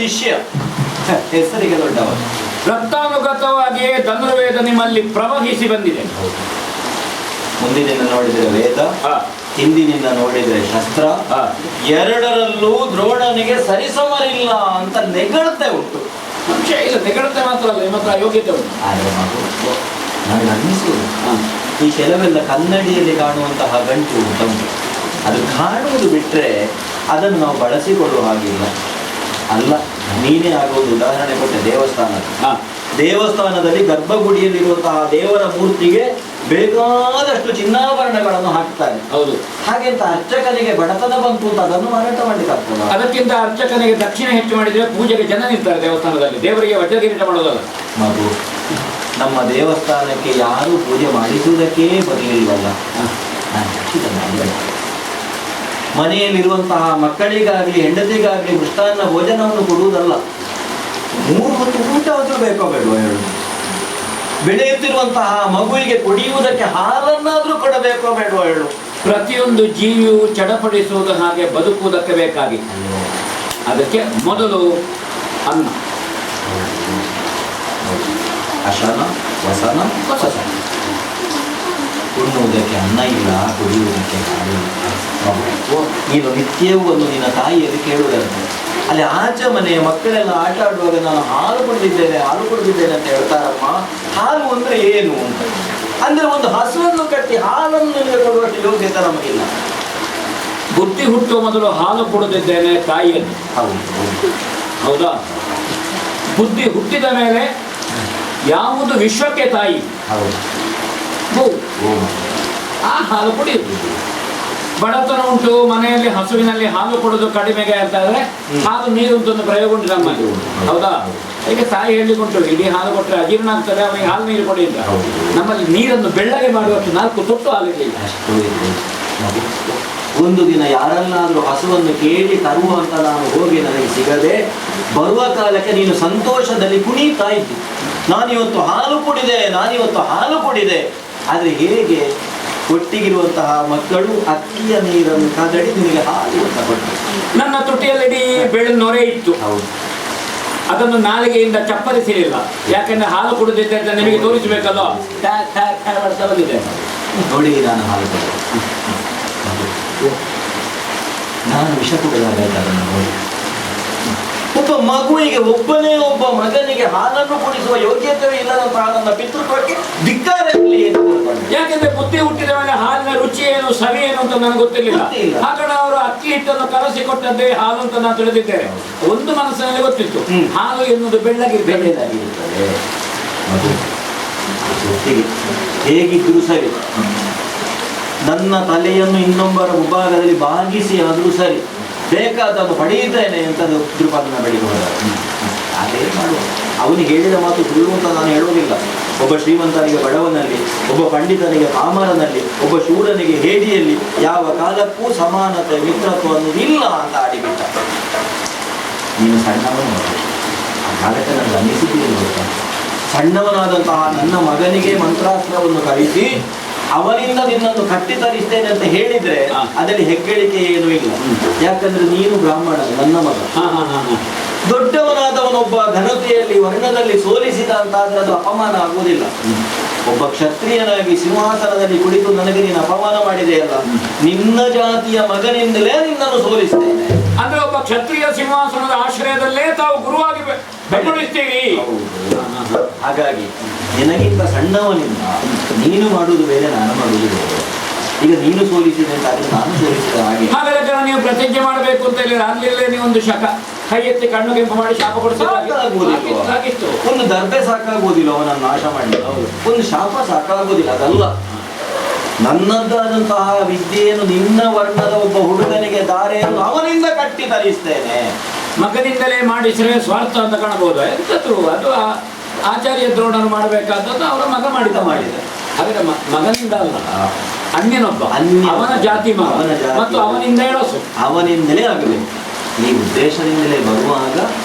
ಶಿಷ್ಯ, ಹೆಸರಿಗೆ ದೊಡ್ಡವ. ರಕ್ತಾನುಗತವಾಗಿಯೇ ಧನುರ್ವೇದ ನಿಮ್ಮಲ್ಲಿ ಪ್ರವಹಿಸಿ ಬಂದಿದೆ. ಮುಂದಿನಿಂದ ನೋಡಿದರೆ ವೇದ, ಹಾ, ಹಿಂದಿನಿಂದ ನೋಡಿದರೆ ಶಸ್ತ್ರ, ಹಾ. ಎರಡರಲ್ಲೂ ದ್ರೋಣನಿಗೆ ಸರಿಸಮರಿಲ್ಲ ಅಂತ ನೆಗಳ್ತೆ ಉಂಟು. ಸಂಶಯ ಇಲ್ಲ, ತೆಗಳುತ್ತೆ ಮಾತ್ರ ಅಲ್ಲ, ನಿಮ್ಮ ಹತ್ರ ಯೋಗ್ಯತೆ ಉಂಟು. ಆದರೆ ಮಗು, ನನಗೆ ಅನ್ನಿಸುವುದು ಈ ಕೆಲವೆಲ್ಲ ಕನ್ನಡಿಯಲ್ಲಿ ಕಾಣುವಂತಹ ಗಂಟು ಉಂಟು, ಅದು ಕಾಣುವುದು ಬಿಟ್ಟರೆ ಅದನ್ನು ನಾವು ಬಳಸಿಕೊಳ್ಳುವ ಹಾಗಿಲ್ಲ. ಅಲ್ಲ, ನೀನೇ ಆಗೋದು ಉದಾಹರಣೆ ಕೊಟ್ಟೆ. ದೇವಸ್ಥಾನದಲ್ಲಿ ಗರ್ಭಗುಡಿಯಲ್ಲಿರುವಂತಹ ದೇವರ ಮೂರ್ತಿಗೆ ಬೇಕಾದಷ್ಟು ಚಿನ್ನಾಭರಣಗಳನ್ನು ಹಾಕ್ತಾರೆ. ಹೌದು. ಹಾಗೆಂತ ಅರ್ಚಕನಿಗೆ ಬಡತನ ಬಂತು ಅಂತ ಅದನ್ನು ಮಾರಾಟ ಮಾಡ್ಲಿಕ್ಕೆ ಆಗ್ತದ? ಅದಕ್ಕಿಂತ ಅರ್ಚಕನಿಗೆ ದಕ್ಷಿಣೆ ಹೆಚ್ಚು ಮಾಡಿದ್ರೆ ಪೂಜೆಗೆ ಜನ ನಿಲ್ತಾರೆ ದೇವಸ್ಥಾನದಲ್ಲಿ, ದೇವರಿಗೆ ವಜ್ರಕಿರೀಟ ಮಾಡೋದಲ್ಲ. ಮಗು, ನಮ್ಮ ದೇವಸ್ಥಾನಕ್ಕೆ ಯಾರು ಪೂಜೆ ಮಾಡಿಸುವುದಕ್ಕೇ ಬರಲಿಲ್ವಲ್ಲ. ಮನೆಯಲ್ಲಿರುವಂತಹ ಮಕ್ಕಳಿಗಾಗಲಿ ಹೆಂಡತಿಗಾಗಲಿ ಮೃಷ್ಟಾನ್ನ ಭೋಜನವನ್ನು ಕೊಡುವುದಲ್ಲ, 3 ಹೊತ್ತು ಊಟ ಆದರೂ ಬೇಕೋ ಬೇಡವೋ ಹೇಳು? ಬೆಳೆಯುತ್ತಿರುವಂತಹ ಮಗುವಿಗೆ ಕುಡಿಯುವುದಕ್ಕೆ ಹಾಲನ್ನಾದ್ರೂ ಕೊಡಬೇಕೋ ಬೇಡವೋ ಹೇಳು? ಪ್ರತಿಯೊಂದು ಜೀವಿಯು ಚಡಪಡಿಸುವುದು ಹಾಗೆ ಬದುಕುವುದಕ್ಕೆ ಬೇಕಾಗಿ, ಅದಕ್ಕೆ ಮೊದಲು ಅನ್ನ, ಅಶನ ವಸನ ವಸನ. ಉಣ್ಣುವುದಕ್ಕೆ ಅನ್ನ ಇಲ್ಲ, ಕುಡಿಯುವುದಕ್ಕೆ ಹಾಲು ಇಲ್ಲ. ನೀನು ನಿತ್ಯವೂ ಒಂದು ನಿನ್ನ ತಾಯಿಯಲ್ಲಿ ಕೇಳುವುದಂತೆ, ಅಲ್ಲಿ ಆಚೆ ಮನೆಯ ಮಕ್ಕಳೆಲ್ಲ ಆಟ ಆಡುವಾಗ ನಾನು ಹಾಲು ಕುಡಿದಿದ್ದೇನೆ ಅಂತ ಹೇಳ್ತಾರಮ್ಮ. ಹಾಲು ಅಂದ್ರೆ ಏನು ಅಂತ ಅಂದ್ರೆ ಒಂದು ಹಸುವನ್ನು ಕಟ್ಟಿ ಹಾಲನ್ನು ನಿನಗೆ ಕೊಡುವಷ್ಟು ಯೋಗ್ಯತೆ ನಮಗಿಲ್ಲ. ಬುದ್ಧಿ ಹುಟ್ಟುವ ಮೊದಲು ಹಾಲು ಕೊಡದಿದ್ದೇನೆ ತಾಯಿಯಲ್ಲಿ. ಹೌದಾ? ಬುದ್ಧಿ ಹುಟ್ಟಿದ ಮೇಲೆ ಯಾವುದು ವಿಶ್ವಕ್ಕೆ ತಾಯಿ, ಆ ಹಾಲು ಕುಡಿಯುವುದು. ಬಡತನ ಉಂಟು, ಮನೆಯಲ್ಲಿ ಹಸುವಿನಲ್ಲಿ ಹಾಲು ಕೊಡೋದು ಕಡಿಮೆಗೆ ಅಂತ ಹೇಳಿದ್ರೆ ಹಾಲು ನೀರು ಅಂತ ಒಂದು ಪ್ರಯೋಗ ಉಂಟು ನಮ್ಮಲ್ಲಿ. ಹೌದಾ? ಈಗ ತಾಯಿ ಹೇಳಿಕೊಂಟು ಇಡೀ ಹಾಲು ಕೊಟ್ಟರೆ ಅಜೀರ್ಣ ಆಗ್ತದೆ, ಅವನಿಗೆ ಹಾಲು ನೀರು ಕೊಡಿ ಅಂತ. ನಮ್ಮಲ್ಲಿ ನೀರನ್ನು ಬೆಳ್ಳಗೆ ಮಾಡುವಷ್ಟು 4 ತೊಟ್ಟು ಹಾಲಿರಲಿಲ್ಲ. ಒಂದು ದಿನ ಯಾರನ್ನಾದ್ರೂ ಹಸುವನ್ನು ಕೇಳಿ ತರುವಂತ ನಾನು ಹೋಗಿ ನನಗೆ ಸಿಗದೆ ಬರುವ ಕಾಲಕ್ಕೆ ನೀನು ಸಂತೋಷದಲ್ಲಿ ಕುಣಿತಾ ಇದ್ದಿ, ನಾನಿವತ್ತು ಹಾಲು ಕುಡಿದೆ. ಆದ್ರೆ ಹೇಗೆ ಒಟ್ಟಿಗಿರುವಂತಹ ಮಕ್ಕಳು ಅಕ್ಕಿಯ ನೀರನ್ನು ಕದಡಿ ನಿನಗೆ ಹಾಲು ಅಂತ ಕೊಟ್ಟರು. ನನ್ನ ತುಟಿಯಲ್ಲಿ ಇಡೀ ಬೆಳೆ ನೊರೆ ಇತ್ತು, ಅದನ್ನು ನಾಲಿಗೆಯಿಂದ ಚಪ್ಪರಿಸಿರಲಿಲ್ಲ. ಯಾಕಂದ್ರೆ ಹಾಲು ಕುಡಿದಿದ್ದೆ ಅಂತ ನಿಮಗೆ ತೋರಿಸಬೇಕಲ್ಲ. ಬಂದಿದೆ ನೋಡಿ, ನಾನು ಹಾಲು ಕೊಟ್ಟೆ, ನಾನು ವಿಷ ಕುಡಿದಾಗ ಅದನ್ನು ನೋಡಿ. ಒಬ್ಬ ಮಗುವಿಗೆ, ಒಬ್ಬ ಮಗನಿಗೆ ಹಾಲನ್ನು ಕುಡಿಸುವ ಯೋಗ್ಯತೆ ಇಲ್ಲದಂತಹ ನನ್ನ ಪಿತೃತ್ವಕ್ಕೆ ಧಿಕ್ಕಾರ ಇರಲಿ ಎಂದು ತಿಳ್ಕೊಂಡೆ. ಯಾಕೆಂದ್ರೆ ಬುದ್ಧಿ ಹುಟ್ಟಿದ ಮೇಲೆ ಹಾಲಿನ ರುಚಿ ಏನು, ಸವಿ ಏನು ಅಂತ ನನಗೆ ಗೊತ್ತಿರಲಿಲ್ಲ. ಹಾಗಾದ್ರೆ ಅವರು ಅಕ್ಕಿ ಹಿಟ್ಟನ್ನು ಕಲಸಿ ಕೊಟ್ಟದ್ದೇ ಹಾಲು ಅಂತ ನಾನು ತಿಳಿದಿದ್ದೇನೆ. ಒಂದು ಮನಸ್ಸಿನಲ್ಲಿ ಗೊತ್ತಿತ್ತು, ಹಾಲು ಎನ್ನುವುದು ಬೆಳ್ಳಗಿರ್ತದೆ. ಹೇಗಿದ್ರು ಸರಿ, ನನ್ನ ತಲೆಯನ್ನು ಇನ್ನೊಬ್ಬರ ವಿಭಾಗದಲ್ಲಿ ಬಾಗಿಸಿ ಆದರೂ ಸರಿ, ಬೇಕಾದನ್ನು ಪಡೆಯುತ್ತೇನೆ ಅಂತ ತಿರುಪತಿನ ಬೆಳಿಗ್ಗೆ ಹೋದ. ಅದೇ ಮಾಡುವ. ಅವನಿಗೆ ಹೇಳಿದ ಮಾತು ಸುಳ್ಳು ಅಂತ ನಾನು ಹೇಳೋದಿಲ್ಲ. ಒಬ್ಬ ಶ್ರೀಮಂತನಿಗೆ ಬಡವನಲ್ಲಿ, ಒಬ್ಬ ಪಂಡಿತನಿಗೆ ಪಾಮರನಲ್ಲಿ, ಒಬ್ಬ ಶೂರನಿಗೆ ಹೇಡಿಯಲ್ಲಿ ಯಾವ ಕಾಲಕ್ಕೂ ಸಮಾನತೆ ಮಿತ್ರತ್ವ ಅನ್ನೋದು ಇಲ್ಲ ಅಂತ ಆಡಿಬಿಟ್ಟ. ನೀನು ಸಣ್ಣವನು, ಆ ಕಾಲಕ್ಕೆ ನನಗೆ ಅನ್ನಿಸಿದ್ದೀರಿ ಗೊತ್ತಾ? ಸಣ್ಣವನಾದಂತಹ ನನ್ನ ಮಗನಿಗೆ ಮಂತ್ರಾಸ್ತ್ರವನ್ನು ಕಲಿಸಿ ಅವನಿಂದ ನಿನ್ನನ್ನು ಕಟ್ಟಿ ತರಿಸ್ತೇನೆ ಅಂತ ಹೇಳಿದ್ರೆ ಅದರಲ್ಲಿ ಹೆಗ್ಗಳಿಕೆ ಏನೂ ಇಲ್ಲ. ಯಾಕಂದ್ರೆ ನೀನು ಬ್ರಾಹ್ಮಣ, ನನ್ನ ಮಗ. ದೊಡ್ಡವನಾದವನೊಬ್ಬ ಘನತೆಯಲ್ಲಿ ವರ್ಣದಲ್ಲಿ ಸೋಲಿಸಿದ ಅಂತಾದ್ರೆ ಅದು ಅಪಮಾನ ಆಗುವುದಿಲ್ಲ. ಒಬ್ಬ ಕ್ಷತ್ರಿಯನಾಗಿ ಸಿಂಹಾಸನದಲ್ಲಿ ಕುಳಿತು ನನಗೆ ನೀನು ಅಪಮಾನ ಮಾಡಿದೆಯಲ್ಲ, ನಿನ್ನ ಜಾತಿಯ ಮಗನಿಂದಲೇ ನಿನ್ನನ್ನು ಸೋಲಿಸ್ತೇನೆ. ಅಂದ್ರೆ ಒಬ್ಬ ಕ್ಷತ್ರಿಯ ಸಿಂಹಾಸನದ ಆಶ್ರಯದಲ್ಲೇ ತಾವು ಗುರುವಾಗಿ ಬೆಂಬಲಿಸ್ತೀರಿ. ಹಾಗಾಗಿ ನಿನಗಿಂತ ಸಣ್ಣವನಿಂದ ನೀನು ಮಾಡುವುದು ಬೇರೆ, ನಾನು ಮಾಡುವುದು ಬೇರೆ. ಈಗ ನೀನು ಸೋಲಿಸಿದೆ ಅಂತ ಆದ್ರೆ ನಾನು ಸೋಲಿಸಿದ ಹಾಗೆ. ಹಾಗಾದ್ರೆ ನೀವು ಪ್ರತಿಜ್ಞೆ ಮಾಡಬೇಕು ಅಂತ ಹೇಳಿ ಅಲ್ಲೇ ನೀವು ಒಂದು ಶಕ ಕೈ ಎತ್ತಿ ಕಣ್ಣು ಕೆಂಪು ಮಾಡಿ ಶಾಪ ಕೊಡಿಸಿತ್ತು. ಒಂದು ದರ್ಬೆ ಸಾಕಾಗುವುದಿಲ್ಲ ಅವನನ್ನು ನಾಶ ಮಾಡಿ, ಒಂದು ಶಾಪ ಸಾಕಾಗುವುದಿಲ್ಲ. ಅದಲ್ಲ, ನನ್ನದಾದಂತಹ ವಿದ್ಯೆಯನ್ನು ನಿನ್ನ ವರ್ಣದ ಒಬ್ಬ ಹುಡುಗನಿಗೆ ದಾರೆಯನ್ನು ಅವನಿಂದ ಕಟ್ಟಿ ತರಿಸ್ತೇನೆ. ಮಗನಿಂದಲೇ ಮಾಡಿಸಿದ್ರೆ ಸ್ವಾರ್ಥ ಅಂತ ಕಾಣಬಹುದು. ಎಂತದ್ದು ಅದು ಆಚಾರ್ಯ ದ್ರೋಣರು ಮಾಡಬೇಕಾದದ್ದು ಅವರ ಮಗ ಮಾಡಿದ. ಹಾಗಾದ್ರೆ ಮಗನಿಂದ ಅಲ್ಲ, ಅನ್ಯನೊಬ್ಬ, ಅವನ ಜಾತಿ ಮಗ ಮತ್ತು ಅವನಿಂದ ಹೇಳಸು, ಅವನಿಂದಲೇ ಆಗಬೇಕು. ಈ ಉದ್ದೇಶದಿಂದಲೇ ಬರುವಾಗ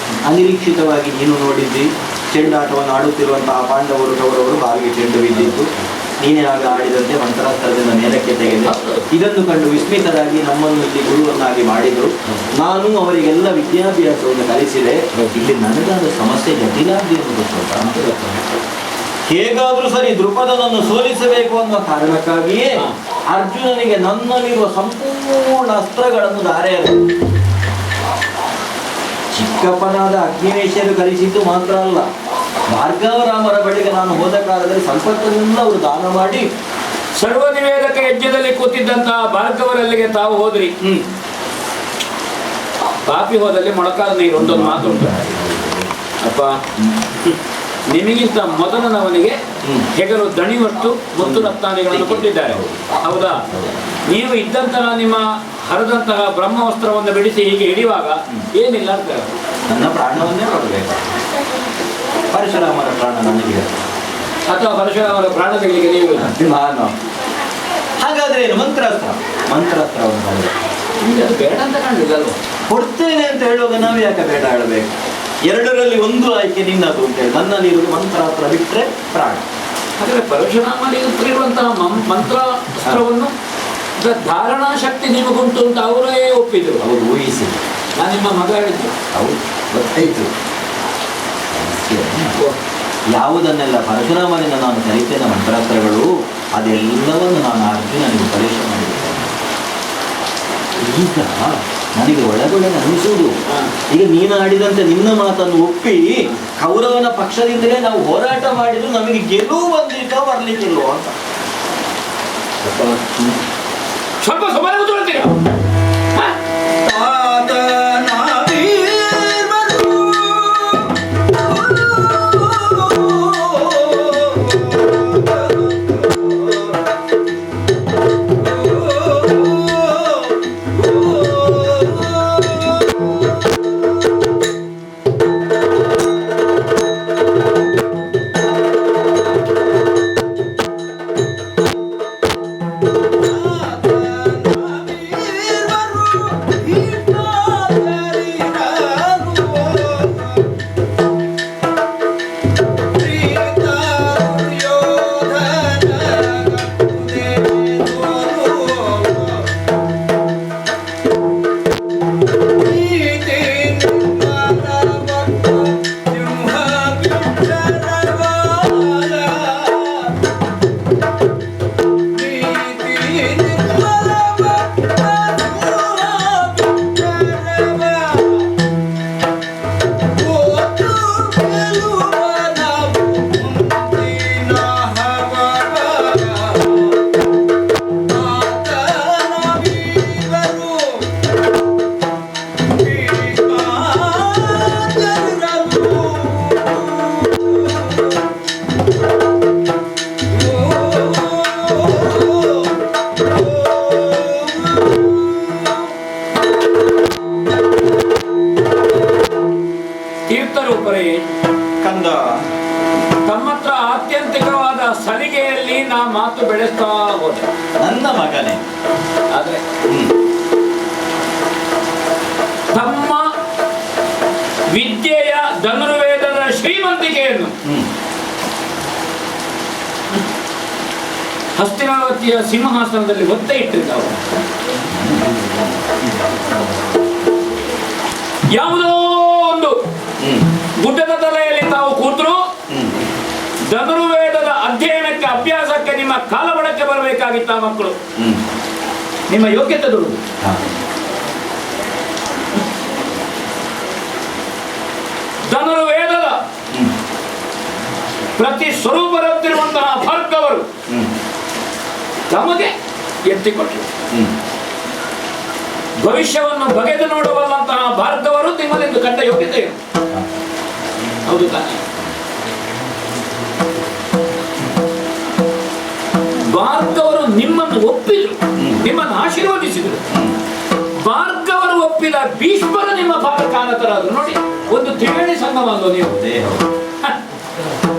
ಅನಿರೀಕ್ಷಿತವಾಗಿ ನೀನು ನೋಡಿದ್ದಿ ಚೆಂಡಾಟವನ್ನು ಆಡುತ್ತಿರುವಂತಹ ಪಾಂಡವರು ಕೌರವರು ಬಾವಿಗೆ ಚೆಂಡು ಬಿದ್ದಿತ್ತು. ನೀನೇ ಆಗ ಆಡಿದಂತೆ ಮಂತ್ರಾಸ್ತ್ರದಿಂದ ಮೇಲಕ್ಕೆ ತೆಗೆದೆ. ಇದನ್ನು ಕಂಡು ವಿಸ್ಮಿತರಾಗಿ ನಮ್ಮನ್ನು ಇಲ್ಲಿ ಗುರುವನ್ನಾಗಿ ಮಾಡಿದರು. ನಾನು ಅವರಿಗೆಲ್ಲ ವಿದ್ಯಾಭ್ಯಾಸವನ್ನು ಕಲಿಸಿದೆ. ಇಲ್ಲಿ ನನಗಾದ ಸಮಸ್ಯೆ ಜಟಿಲಾಗಿ ಗೊತ್ತುಂಟ. ಹೇಗಾದ್ರೂ ಸರಿ ದ್ರುಪದನನ್ನು ಸೋಲಿಸಬೇಕು ಅನ್ನುವ ಕಾರಣಕ್ಕಾಗಿಯೇ ಅರ್ಜುನನಿಗೆ ನನ್ನಲ್ಲಿರುವ ಸಂಪೂರ್ಣ ಅಸ್ತ್ರಗಳನ್ನು ಧಾರೆ ಚಿಕ್ಕಪ್ಪನಾದ ಅಗ್ನಿವೇಶರು ಕಲಿಸಿದ್ದು ಮಾತ್ರ ಅಲ್ಲ, ಭಾರ್ಗವರಾಮರ ಬಳಿಗೆ ನಾನು ಹೋದ ಕಾಲದಲ್ಲಿ ಸಂಪತ್ತನ್ನೆಲ್ಲ ಅವರು ದಾನ ಮಾಡಿ ಸರ್ವನಿವೇದಕ ಯಜ್ಞದಲ್ಲಿ ಕೂತಿದ್ದಂತಹ ಭಾರ್ಗವರಲ್ಲಿಗೆ ತಾವು ಹೋದ್ರಿ. ಪಾಪಿ ಹೋದಲ್ಲಿ ಮೊಳಕಾದ ನೀರು. ಒಂದೊಂದು ಮಾತು ಉಂಟು ಅಪ್ಪ, ನಿಮಗಿಂತ ಮೊದಲನವನಿಗೆ ಹೆಗಲು ದಣಿವಟ್ಟು ಮುತ್ತು ರತ್ನಾದಿಗಳನ್ನು ಕೊಟ್ಟಿದ್ದಾರೆ, ಹೌದಾ? ನೀವು ಇದ್ದಂತಹ ನಿಮ್ಮ ಹರಿದಂತಹ ಬ್ರಹ್ಮವಸ್ತ್ರವನ್ನು ಬಿಡಿಸಿ ಹೀಗೆ ಹಿಡಿಯುವಾಗ ಏನಿಲ್ಲ ಅಂತ ನನ್ನ ಪ್ರಾಣವನ್ನೇ ಕೊಡಬೇಕು. ಪರಶುರಾಮರ ಪ್ರಾಣ ನನಗೆ ಅಥವಾ ಪರಶುರಾಮರ ಪ್ರಾಣ ತೆಗೆಲಿಕ್ಕೆ ನೀವು ನಾನು ಹಾಗಾದ್ರೆ ಏನು ಮಂತ್ರಾಸ್ತ್ರವನ್ನು ಅದು ಬೇಡ ಅಂತ ಕಾಣಲಿಲ್ಲ. ಕೊಡ್ತೇನೆ ಅಂತ ಹೇಳುವಾಗ ನಾವು ಯಾಕೆ ಬೇಡ ಹೇಳಬೇಕು? ಎರಡರಲ್ಲಿ ಒಂದು ಆಯ್ಕೆ ನಿನ್ನದು ಅಂತ ಹೇಳಿ ನನ್ನಲ್ಲಿರುವುದು ಮಂತ್ರಾಸ್ತ್ರ ಬಿಟ್ಟರೆ ಪ್ರಾಣ. ಹಾಗಾದ್ರೆ ಪರಶುರಾಮನಿರುವಂತಹ ಮಂತ್ರಾಸ್ತ್ರವನ್ನು ಧಾರಣಾ ಶಕ್ತಿ ನಿಮಗುಂಟು ಅಂತ ಅವರೇ ಒಪ್ಪಿದ್ರು. ಅವರು ಊಹಿಸಿ ನಾನು ನಿಮ್ಮ ಮಗ ಹೇಳಿದ್ದು. ಹೌದು, ಗೊತ್ತಾಯ್ತು. ಯಾವುದನ್ನೆಲ್ಲ ಪರಶುರಾಮನಿಂದ ನಾನು ಕಲಿತೇನೆ ಮಂತ್ರಾಸ್ತ್ರಗಳು, ಅದೆಲ್ಲವನ್ನು ನಾನು ಅರ್ಜುನನಿಗೆ ಪರೀಕ್ಷೆ ಮಾಡಿದ್ದೇನೆ. ಈಗ ನನಗೆ ಒಳಗೊಳಗೆ ಅನಿಸುವುದು, ಈಗ ನೀನು ಆಡಿದಂತೆ ನಿನ್ನ ಮಾತನ್ನು ಒಪ್ಪಿ ಕೌರವನ ಪಕ್ಷದಿಂದಲೇ ನಾವು ಹೋರಾಟ ಮಾಡಿದ್ರು ನಮಗೆ ಗೆಲುವು ಬಂದಿದ್ದೋ ಬರ್ಲಿಕ್ಕಿಲ್ವೋ ಅಂತ. ಸ್ವಲ್ಪ ಸುಮಾರು ಕೂತ್ಕೊಳ್ತೀರಾ? ಕಂದ, ತಮ್ಮತ್ರ ಆತ್ಯಂತಿಕವಾದ ಸಲಿಗೆಯಲ್ಲಿ ನಾ ಮಾತು ಬೆಳೆಸ್ತಾ ಹೋದೆ. ನನ್ನ ಮಗನೇ, ಆದ್ರೆ ತಮ್ಮ ವಿದ್ಯೆಯ ಧನುರ್ವೇದದ ಶ್ರೀಮಂತಿಕೆಯನ್ನು ಹಸ್ತಿನಾವತಿಯ ಸಿಂಹಾಸನದಲ್ಲಿ ಒತ್ತೆ ಇಟ್ಟಿದ್ದಾವೆ. ಯಾವುದೋ ಒಂದು ಗುಡ್ಡದ ತಲೆಯಲ್ಲಿ ತಾವು ಕೂತರು ಧನುರ್ವೇದದ ಅಧ್ಯಯನಕ್ಕೆ ಅಭ್ಯಾಸಕ್ಕೆ ನಿಮ್ಮ ಕಾಲ ಬಳಕೆ ಬರಬೇಕಾಗಿತ್ತ ಮಕ್ಕಳು. ನಿಮ್ಮ ಯೋಗ್ಯತೆ ದುರ್ದು ಧನುರ್ವೇದದ ಪ್ರತಿ ಸ್ವರೂಪರಂತಿರುವಂತಹ ಭಾರ್ಗವರು ತಮಗೆ ಎತ್ತಿಕೊಟ್ಟರು. ಭವಿಷ್ಯವನ್ನು ಬಗೆದು ನೋಡಬಲ್ಲಂತಹ ಭಾರ್ಗವರು ನಿಮ್ಮಲ್ಲಿಂದು ಕಂಡ ಯೋಗ್ಯತೆ ಏನು? ಹೌದು ತಾನೆ? ಭಾರ್ಗವರು ನಿಮ್ಮನ್ನು ಒಪ್ಪಿದ್ರು, ನಿಮ್ಮನ್ನು ಆಶೀರ್ವದಿಸಿದರು. ಭಾರ್ಗವರು ಒಪ್ಪಿದ ಭೀಷ್ಮರು ನಿಮ್ಮ ಕಾಲತರಾದ್ರು. ನೋಡಿ, ಒಂದು ತ್ರಿವೇಣಿ ಸಂಗಮವನ್ನು ನೀವು.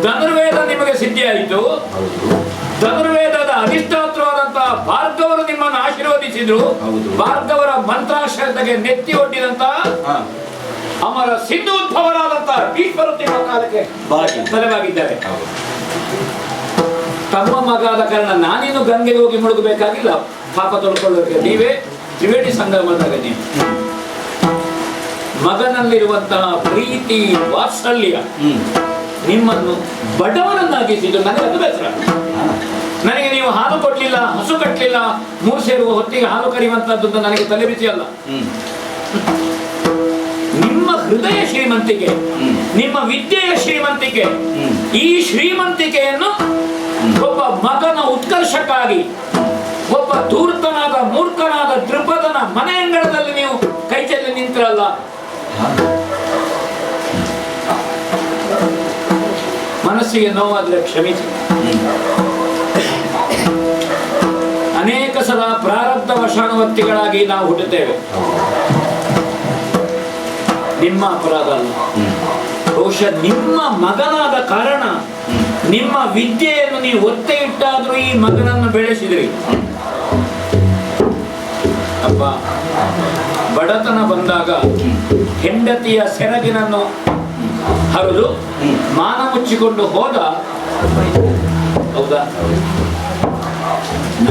ಧನುರ್ವೇದ ನಿಮಗೆ ಸಿದ್ಧಿಯಾಯಿತು, ಧನುರ್ವೇದದ ಅಧಿಷ್ಠಾತ್ರವಾದಂತಹ ಭಾರ್ಗವರು ನಿಮ್ಮನ್ನು ಆಶೀರ್ವದಿಸಿದ್ರು. ಭಾರ್ಗವರ ಮಂತ್ರಾಶ್ರತೆಗೆ ನೆತ್ತಿ ಒಡ್ಡಿದಂತಹ ಅಮರ ಸಿಂಧು ಉದ್ಭವರಾದಂತಹ ಭೀಷ್ಮರು ನಿಮ್ಮ ಕಾಲಕ್ಕೆ ತಲೆವಾಗಿದ್ದಾರೆ. ತಮ್ಮ ಮಗ ಆದ ಕಾರಣ ನಾನೇನು ಗಂಗೆಗೆ ಹೋಗಿ ಮುಳುಗಬೇಕಾಗಿಲ್ಲ, ಪಾಪ ತೊಳ್ಕೊಳ್ಳೋಕೆ ನೀವೇ ತ್ರಿವೇಣಿ ಸಂಗಮದಾಗ ನೀವು ಮಗನಲ್ಲಿರುವಂತಹ ಪ್ರೀತಿ ವಾತ್ಸಲ್ಯ ನಿಮ್ಮನ್ನು ಬಡವನನ್ನಾಗಿಸಿದ್ದು ನನಗೆ ಬೇಸರ. ನನಗೆ ನೀವು ಹಾಲು ಕೊಡ್ಲಿಲ್ಲ, ಹಸು ಕಟ್ಟಲಿಲ್ಲ, 3 ಸೇರುವ ಹೊತ್ತಿಗೆ ಹಾಲು ಕರೆಯುವಂತದ್ದು ನನಗೆ ತಲೆ ಬಿಸಿ ಅಲ್ಲ. ನಿಮ್ಮ ಹೃದಯ ಶ್ರೀಮಂತಿಕೆ, ನಿಮ್ಮ ವಿದ್ಯೆಯ ಶ್ರೀಮಂತಿಕೆ, ಈ ಶ್ರೀಮಂತಿಕೆಯನ್ನು ಒಬ್ಬ ಮಗನ ಉತ್ಕರ್ಷಕ್ಕಾಗಿ ಒಬ್ಬ ಧೂರ್ತನಾದ ಮೂರ್ಖನಾದ ದೃಪದನ ಮನೆ ಅಂಗಳದಲ್ಲಿ ನೀವು ಕೈ ಚೆಲ್ಲಿ ನಿಂತಿರಲ್ಲ. ಮನಸ್ಸಿಗೆ ನೋವಾದ್ರೆ ಕ್ಷಮಿಸಿ. ಅನೇಕ ಸಲ ಪ್ರಾರಬ್ಧ ವಶಾನುವರ್ತಿಗಳಾಗಿ ನಾವು ಹುಟ್ಟುತ್ತೇವೆ. ನಿಮ್ಮ ಅಪರಾಧ ಅಲ್ಲ, ಬಹುಶಃ ನಿಮ್ಮ ಮಗನಾದ ಕಾರಣ ನಿಮ್ಮ ವಿದ್ಯೆಯನ್ನು ನೀವು ಒತ್ತೆ ಇಟ್ಟಾದ್ರೂ ಈ ಮಗನನ್ನು ಬೆಳೆಸಿದ್ರಿ. ಅಪ್ಪ, ಬಡತನ ಬಂದಾಗ ಹೆಂಡತಿಯ ಸೆರಗಿನನ್ನು ಹರಿದು ಮಾನ ಮುಚ್ಚಿಕೊಂಡು ಹೋದ, ಹೌದಾ?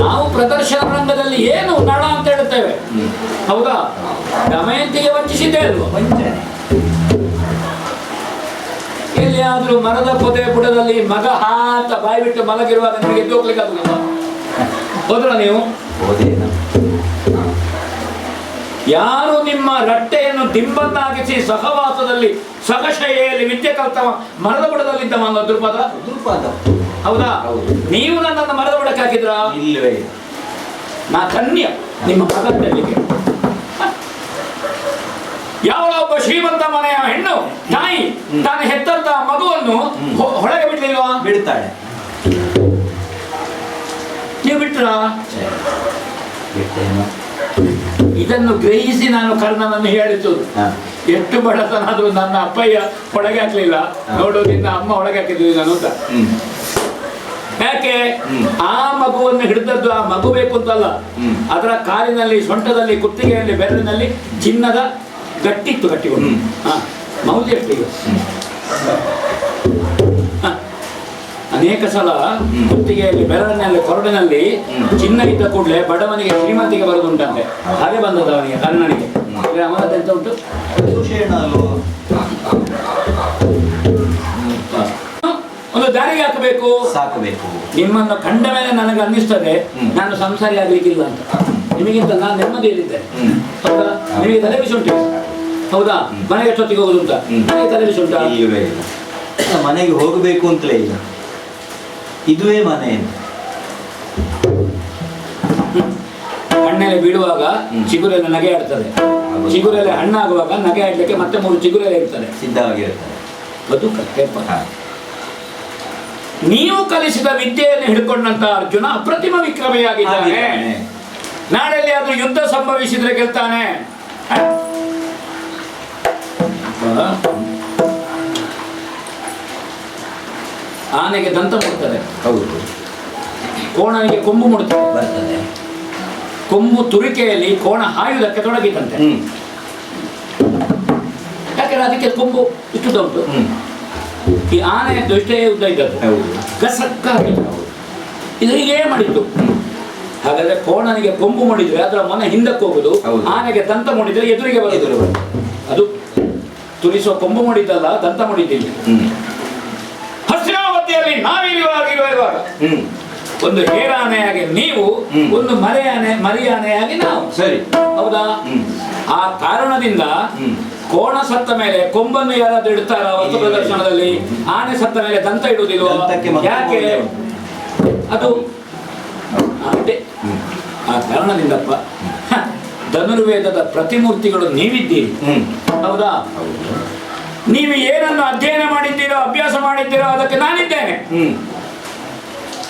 ನಾವು ಪ್ರದರ್ಶನ ರಂಗದಲ್ಲಿ ಏನು ನಳ ಅಂತ ಹೇಳ್ತೇವೆ, ಹೌದಾ? ದಮಯಂತಿಗೆ ವಂಚಿಸಿದ್ದೇ ಅಲ್ವಾ? ಎಲ್ಲಿಯಾದ್ರೂ ಮರದ ಪೊದೆ ಬುಡದಲ್ಲಿ ಮಗ ಹಾತ ಬಾಯಿ ಬಿಟ್ಟು ಮಲಗಿರುವಾಗ ನಿಮಗೆ ಎದ್ದು ಹೋಗ್ಲಿಕ್ಕೆ ಆಗುದಿಲ್ಲ? ಹೋದ್ರ ನೀವು? ಯಾರು ನಿಮ್ಮ ರಟ್ಟೆಯನ್ನು ದಿಂಬನ್ನಾಗಿಸಿ ಸಹವಾಸದಲ್ಲಿ ಸಹಶೈಯಲ್ಲಿ ವಿದ್ಯೆ ಕಲ್ತವ ಮರದ ಬುಡದಲ್ಲಿದ್ದವ ದುರ್ಪದ, ಹೌದಾ? ನೀವು ನನ್ನನ್ನು ಮರದ ಬುಡಕ್ಕೆ ಹಾಕಿದ್ರ? ಇಲ್ಲವೇ. ನಾ ಕನ್ಯ ನಿಮ್ಮ ಮಗನಿಗೆ. ಯಾವ ಒಬ್ಬ ಶ್ರೀಮಂತ ಮನೆಯ ಹೆಣ್ಣು ತಾಯಿ ತಾನು ಹೆತ್ತಂತ ಮಗುವನ್ನು ಹೊಳಗೆ ಬಿಡ್ಲಿಲ್ವಾ? ಬಿಡ್ತಾಳೆ. ನೀವು ಬಿಟ್ರ? ಇದನ್ನು ಗ್ರಹಿಸಿ ನಾನು ಕರ್ಣನನ್ನು ಹೇಳಿದ್ದು, ಎಷ್ಟು ಬಡತನಾದ್ರೂ ನನ್ನ ಅಪ್ಪಯ್ಯ ಒಳಗೆ ಹಾಕ್ಲಿಲ್ಲ, ನೋಡು ನಿನ್ನ ಅಮ್ಮ ಒಳಗೆ ಹಾಕಿದ್ವಿ ನಾನು ಅಂತ. ಯಾಕೆ? ಆ ಮಗುವನ್ನು ಹಿಡಿದದ್ದು ಆ ಮಗು ಬೇಕು ಅಂತಲ್ಲ, ಅದರ ಕಾಲಿನಲ್ಲಿ, ಸೊಂಟದಲ್ಲಿ, ಕುತ್ತಿಗೆಯಲ್ಲಿ, ಬೆರಳಿನಲ್ಲಿ ಚಿನ್ನದ ಗಟ್ಟಿತ್ತು ಕಟ್ಟಿಕೊಂಡು. ಮೌಲ್ಯ ಎಷ್ಟಿಗೆ? ಅನೇಕ ಸಲ ಕುತ್ತಿಗೆಯಲ್ಲಿ, ಬೆರಳಿನಲ್ಲಿ, ಕೊರಡಿನಲ್ಲಿ ಚಿನ್ನ ಇದ್ದ ಕೂಡಲೇ ಬಡವನಿಗೆ ಶ್ರೀಮಂತಿಗೆ ಬರುದುಂಟಂತೆ. ಹಾಗೆ ಬಂದದ್ದು ಅವನಿಗೆ, ಕರ್ಣನಿಗೆ. ಅವನದೆಂತ ಉಂಟು? ಒಂದು ದಾರಿಗೆ ಹಾಕಬೇಕು, ಸಾಕಬೇಕು. ನಿಮ್ಮನ್ನು ಕಂಡ ಮೇಲೆ ನನಗೆ ಅನ್ನಿಸ್ತದೆ ನಾನು ಸಂಸಾರಿ ಆಗ್ಲಿಕ್ಕಿಲ್ಲ ಅಂತ. ನಿಮಗಿಂತ ನಾನು ನೆಮ್ಮದಿಯಲ್ಲಿದ್ದೇನೆ, ಹೌದಾ? ನಿಮಗೆ ತಲೆ ಬಿಸಿ ಉಂಟು, ಹೌದಾ? ಮನೆಗೆ ಎಷ್ಟೊತ್ತಿಗೆ ಹೋಗುದು ಅಂತ ನನಗೆ ತಲೆ ಬಿಸಿ ಉಂಟಾ? ಇಲ್ಲವೇ ಇಲ್ಲ. ಮನೆಗೆ ಹೋಗಬೇಕು ಅಂತಲೇ ಇಲ್ಲ, ಇದುವೇ ಮನೆ. ಹಣ್ಣೆಲೆ ಬೀಳುವಾಗ ಚಿಗುರೆಲ್ಲ ನಗೆ ಆಡ್ತದೆ, ಚಿಗುರೆಲೆ ಹಣ್ಣಾಗುವಾಗ ನಗೆ ಆಡ್ಲಿಕ್ಕೆ ಮತ್ತೆ 3 ಚಿಗುರೆಲೆ ಇರ್ತದೆ, ಸಿದ್ಧವಾಗಿರುತ್ತದೆ. ಬದುಕ. ನೀವು ಕಲಿಸಿದ ವಿದ್ಯೆಯನ್ನು ಹಿಡ್ಕೊಂಡಂತ ಅರ್ಜುನ ಅಪ್ರತಿಮ ವಿಕ್ರಮಿಯಾಗಿದ್ದಾನೆ. ನಾಳೆಲ್ಲಿ ಆದ್ರೂ ಯುದ್ಧ ಸಂಭವಿಸಿದ್ರೆ ಗೆಲ್ತಾನೆ. ಆನೆಗೆ ದಂತ ಮುಡ್ತದೆ, ಹೌದು. ಕೋಣನಿಗೆ ಕೊಂಬು ಮುಡ್ತದೆ, ಬರ್ತದೆ. ಕೊಂಬು ತುರಿಕೆಯಲ್ಲಿ ಕೋಣ ಹಾಯುವುದಕ್ಕೆ ತೊಡಗಿದಂತೆ. ಯಾಕಂದ್ರೆ ಅದಕ್ಕೆ ಕೊಂಬು ಇಷ್ಟು ಉಂಟು. ಈ ಆನೆಯದ್ದು ಇಷ್ಟೇ ಉದ್ದ ಇದ್ದದ್ದು, ಕಸಕ್ಕಾಗಿ ಇದು ಹೀಗೇ ಮಾಡಿದ್ದು. ಹಾಗಾದ್ರೆ ಕೋಣನಿಗೆ ಕೊಂಬು ಮಾಡಿದ್ರೆ ಅದರ ಮನ ಹಿಂದಕ್ಕೆ ಹೋಗುದು, ಆನೆಗೆ ದಂತ ಮಾಡಿದ್ರೆ ಎದುರಿಗೆ ಬರುದು. ಅದು ತುರಿಸುವ ಕೊಂಬು ಮಾಡಿದ್ದಲ್ಲ, ದಂತ ಮಾಡಿದ್ದಿಲ್ಲ. ಹಸ್ತಿನಾವತಿಯಲ್ಲಿ ನಾವಿರುವಾಗ ಒಂದು ಹೇರಾನೆಯಾಗಿ ನೀವು, ಒಂದು ಮರಿಯಾನೆಯಾಗಿ ನಾವು, ಸರಿ, ಹೌದಾ? ಆ ಕಾರಣದಿಂದ ಕೋಣ ಸತ್ತ ಮೇಲೆ ಕೊಂಬನ್ನು ಯಾರಾದ್ರೂ ಇಡ್ತಾರ ವಸ್ತು ಪ್ರದರ್ಶನದಲ್ಲಿ? ಆನೆ ಸತ್ತ ಮೇಲೆ ದಂತ ಇಡುವುದಿಲ್ವ? ಯಾಕೆ? ಅದು ಆ ಕಾರಣದಿಂದಪ್ಪ ಧನುರ್ವೇದದ ಪ್ರತಿಮೂರ್ತಿಗಳು ನೀವಿದ್ದೀರಿ, ಹೌದಾ? ನೀವು ಏನನ್ನು ಅಧ್ಯಯನ ಮಾಡಿದ್ದೀರೋ, ಅಭ್ಯಾಸ ಮಾಡಿದ್ದೀರೋ ಅದಕ್ಕೆ ನಾನಿದ್ದೇನೆ.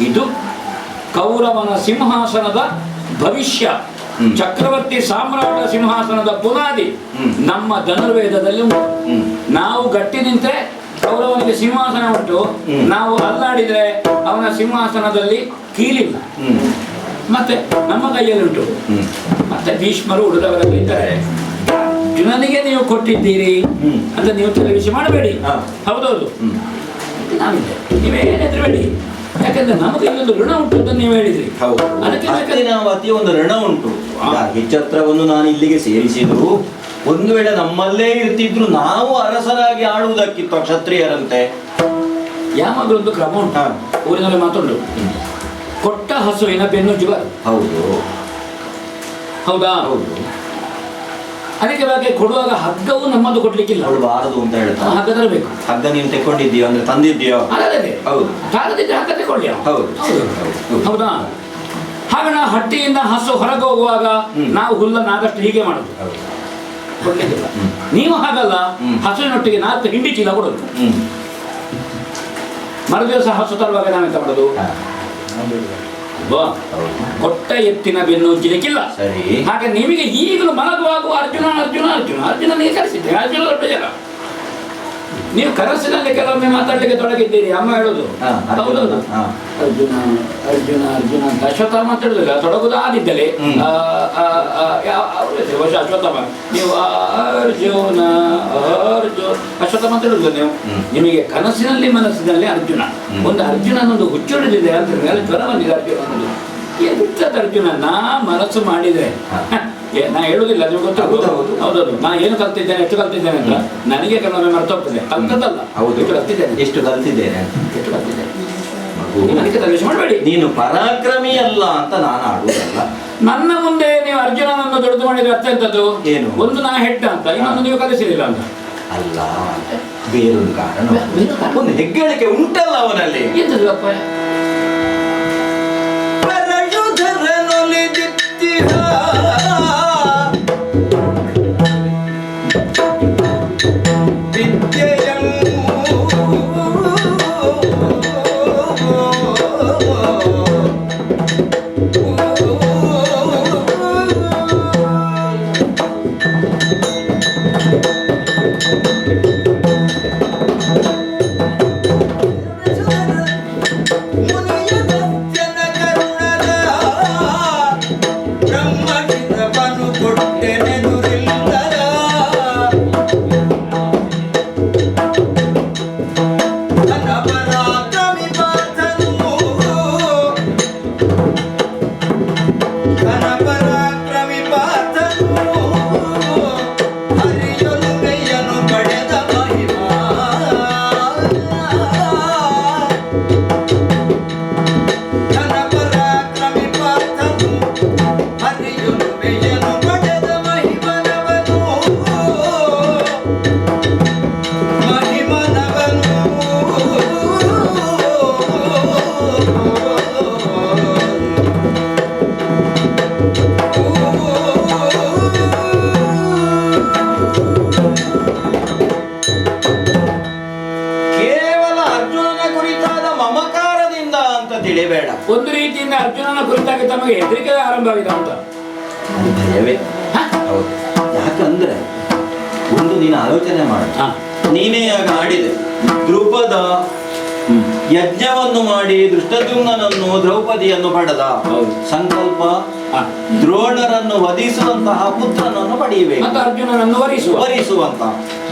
ಇದು ಕೌರವನ ಸಿಂಹಾಸನದ ಭವಿಷ್ಯ, ಚಕ್ರವರ್ತಿ ಸಾಮ್ರಾಟ ಸಿಂಹಾಸನದ ಬುನಾದಿ ನಮ್ಮ ಧನುರ್ವೇದದಲ್ಲಿ ಉಂಟು. ನಾವು ಗಟ್ಟಿ ನಿಂತರೆ ಕೌರವನಿಗೆ ಸಿಂಹಾಸನ ಉಂಟು, ನಾವು ಅಲ್ಲಾಡಿದ್ರೆ ಅವನ ಸಿಂಹಾಸನದಲ್ಲಿ ಕೀಲಿಲ್ಲ. ಮತ್ತೆ ನಮ್ಮ ಕೈಯಲ್ಲಿ ಉಂಟು. ಮತ್ತೆ ಭೀಷ್ಮರು ಉಳಿದವರಲ್ಲಿ ಇದ್ದಾರೆ. ಅರ್ಜುನನಿಗೆ ನೀವು ಕೊಟ್ಟಿದ್ದೀರಿ ಅಂತ ನೀವು ತಲೆ ಬಿಸಿ ಮಾಡಬೇಡಿ. ಹೌದೌದು, ನಾವಿದೆ, ನೀವೇನೆದ್ರಬೇಡಿ. ಯಾಕಂದ್ರೆ ನಮಗೆ ಇಲ್ಲೊಂದು ಋಣ ಉಂಟು ಅಂತ ನೀವು ಹೇಳಿದ್ರಿ. ಹೌದು, ಅದಕ್ಕೆ ಹಸ್ತಿನಾವತಿಯ ಒಂದು ಋಣ ಉಂಟು. ಈ ಛತ್ರವನ್ನು ನಾನು ಇಲ್ಲಿಗೆ ಸೇರಿಸಿದ್ರು, ಒಂದು ವೇಳೆ ನಮ್ಮಲ್ಲೇ ಇರ್ತಿದ್ರು ನಾವು ಅರಸರಾಗಿ ಆಳುವುದಕ್ಕಿತ್ತು ಕ್ಷತ್ರಿಯರಂತೆ. ಯಾವಾಗಲೂ ಒಂದು ಕ್ರಮ ಉಂಟು. ಊರಿನಲ್ಲಿ ಮಾತುಂಟು, ಕೊಟ್ಟ ಹಸುವಿನ ಬೆನ್ನು ಜೀವ. ಹೌದು ಹೌದಾ? ಹೌದು. ಅದಕ್ಕೆ ಬಗ್ಗೆ ಕೊಡುವಾಗ ಹಗ್ಗವು ನಮ್ಮದು ಕೊಡ್ಲಿಕ್ಕಿಲ್ಲ, ಕೊಡಬಾರದು ಅಂತ ಹೇಳ್ತಾರೆ. ಹಗ್ಗ ತರಬೇಕು. ಹಗ್ಗ ನೀನು ತೆಕೊಂಡಿದ್ದೀಯೋ ಅಂದ್ರೆ ತಂದಿದ್ದೀಯೋ? ಅದೇ ಹೌದು. ತಾರದಿದ್ರೆ ಹಗ್ಗ ತಗೊಳ್ಳಿ. ಹೌದು. ಹೌದಾ? ಹಾಗೆ ನಾವು ಹಟ್ಟಿಯಿಂದ ಹಸು ಹೊರಗೆ ಹೋಗುವಾಗ ನಾವು ಹುಲ್ಲನ್ನಾದಷ್ಟು ಹೀಗೆ ಮಾಡುದು, ಕೊಡ್ಲಿಕ್ಕಿಲ್ಲ. ನೀವು ಹಾಗಲ್ಲ, ಹಸುವಿನೊಟ್ಟಿಗೆ 4 ಹಿಂಡಿ ಚೀಲ ಕೊಡೋದು. ಮರುದಿವಸ ಹಸು ತರುವಾಗ ನಾವೆಂತ ಮಾಡೋದು? ಕೊಟ್ಟ ಎತ್ತಿನ ಬೆನ್ನು ಉಜ್ಜಲಿಕ್ಕಿಲ್ಲ. ಹಾಗೆ ನಿಮಗೆ ಈಗಲೂ ಮಲಗುವಾಗ ಅರ್ಜುನ ಅರ್ಜುನ ಅರ್ಜುನ ಅರ್ಜುನ ನೀವು ಕರೆಸಿದ್ದೆ. ಅರ್ಜುನ ದೊಡ್ಡ ಜನ, ನೀವು ಕನಸಿನಲ್ಲಿ ಕೆಲವೊಮ್ಮೆ ಮಾತಾಡ್ಲಿಕ್ಕೆ ತೊಡಗಿದ್ದೀರಿ. ಅಮ್ಮ ಹೇಳುದು ಹೌದೌದು, ಅರ್ಜುನ ಅರ್ಜುನ ಅರ್ಜುನ ಅಂತ ಅಶ್ವತ್ಥಾಮ ಮಾತಾಡುದಿಲ್ಲ, ತೊಡಗುದು ಆದಿದ್ದಲೇ ಅಶ್ವತ್ಥಾಮ. ನೀವು ಅರ್ಜುನ ಅರ್ಜುನ ಅಶ್ವತ್ಥಾಮ ಮಾತಾಡುದಿಲ್ಲ ನೀವು. ನಿಮಗೆ ಕನಸಿನಲ್ಲಿ ಮನಸ್ಸಿನಲ್ಲಿ ಅರ್ಜುನ, ಒಂದು ಅರ್ಜುನನೊಂದು ಹುಚ್ಚುಳಿದಿದೆ ಅಂತ ಮೇಲೆ ಜ್ವರ ಬಂದಿದೆ ಅರ್ಜುನ ಅನ್ನೋದು. ಎದುರ್ತದ ಅರ್ಜುನ ನಾ ಮನಸ್ಸು ಮಾಡಿದ್ರೆ ನಾ ಹೇಳುದಿಲ್ಲ, ನೀವು ಗೊತ್ತಾಗೋದು. ಹೌದೌದು, ನಾ ಏನು ಕಲ್ತಿದ್ದೇನೆ ಎಷ್ಟು ಕಲ್ತಿದ್ದೇನೆ ಅಂತ ನನಗೆ ಕೆಲವೊಮ್ಮೆ ಮರ್ತೋಗ್ತದೆ. ಕಲ್ತದಲ್ಲ, ಎಷ್ಟು ಕಲ್ತಿದ್ದೇನೆ ಎಷ್ಟು ಕಲ್ತಿದ್ದೇನೆ ಎಷ್ಟು ಕಲ್ತಿದ್ದೇನೆ. ಮಾಡಬೇಡಿ, ನೀನು ಪರಾಕ್ರಮಿ ಅಲ್ಲ ಅಂತ ನಾನು ಆಡುವುದಲ್ಲ. ನನ್ನ ಮುಂದೆ ನೀವು ಅರ್ಜುನನನ್ನು ದೊಡ್ಡದು ಮಾಡಿದ್ರೆ ಅರ್ಥ ಎಂತದ್ದು? ಏನು? ಒಂದು ನಾ ಹೆಡ್ಡ ಅಂತ, ಇನ್ನೊಂದು ನೀವು ಕಲಿಸಿದಿಲ್ಲ ಅಂತ. ಅಲ್ಲ, ಬೇರೊಂದು ಕಾರಣ, ಒಂದು ಹೆಗ್ಗಳಿಕೆ ಉಂಟಲ್ಲ ಅವನಲ್ಲಿ. ಎಂತದ್ದು ಅಪ್ಪ? ಒಂದು ರೀತಿಯಿಂದ ಅರ್ಜುನನ ಕುರಿತಾಗಿ ತಮಗೆ ಹೆದರಿಕೆ ಆರಂಭವಿದೆ ಅಂತ. ಭಯವೇ. ಹೌದು, ಯಾಕಂದ್ರೆ ಒಂದು ನೀನು ಆಲೋಚನೆ ಮಾಡ, ನೀನೇ ಆಗ ಆಡಿದೆ ದ್ರುಪದ ಯಜ್ಞವನ್ನು ಮಾಡಿ ದೃಷ್ಟದ್ಯುಮ್ನನನ್ನು ದ್ರೌಪದಿಯನ್ನು ಪಡೆದ. ಸಂಕಲ್ಪ ದ್ರೋಣರನ್ನು ವಧಿಸುವಂತಹ ಪುತ್ರನನ್ನು ಪಡೆಯಬೇಕು, ಅರ್ಜುನನನ್ನು ವರಿಸುವಂತ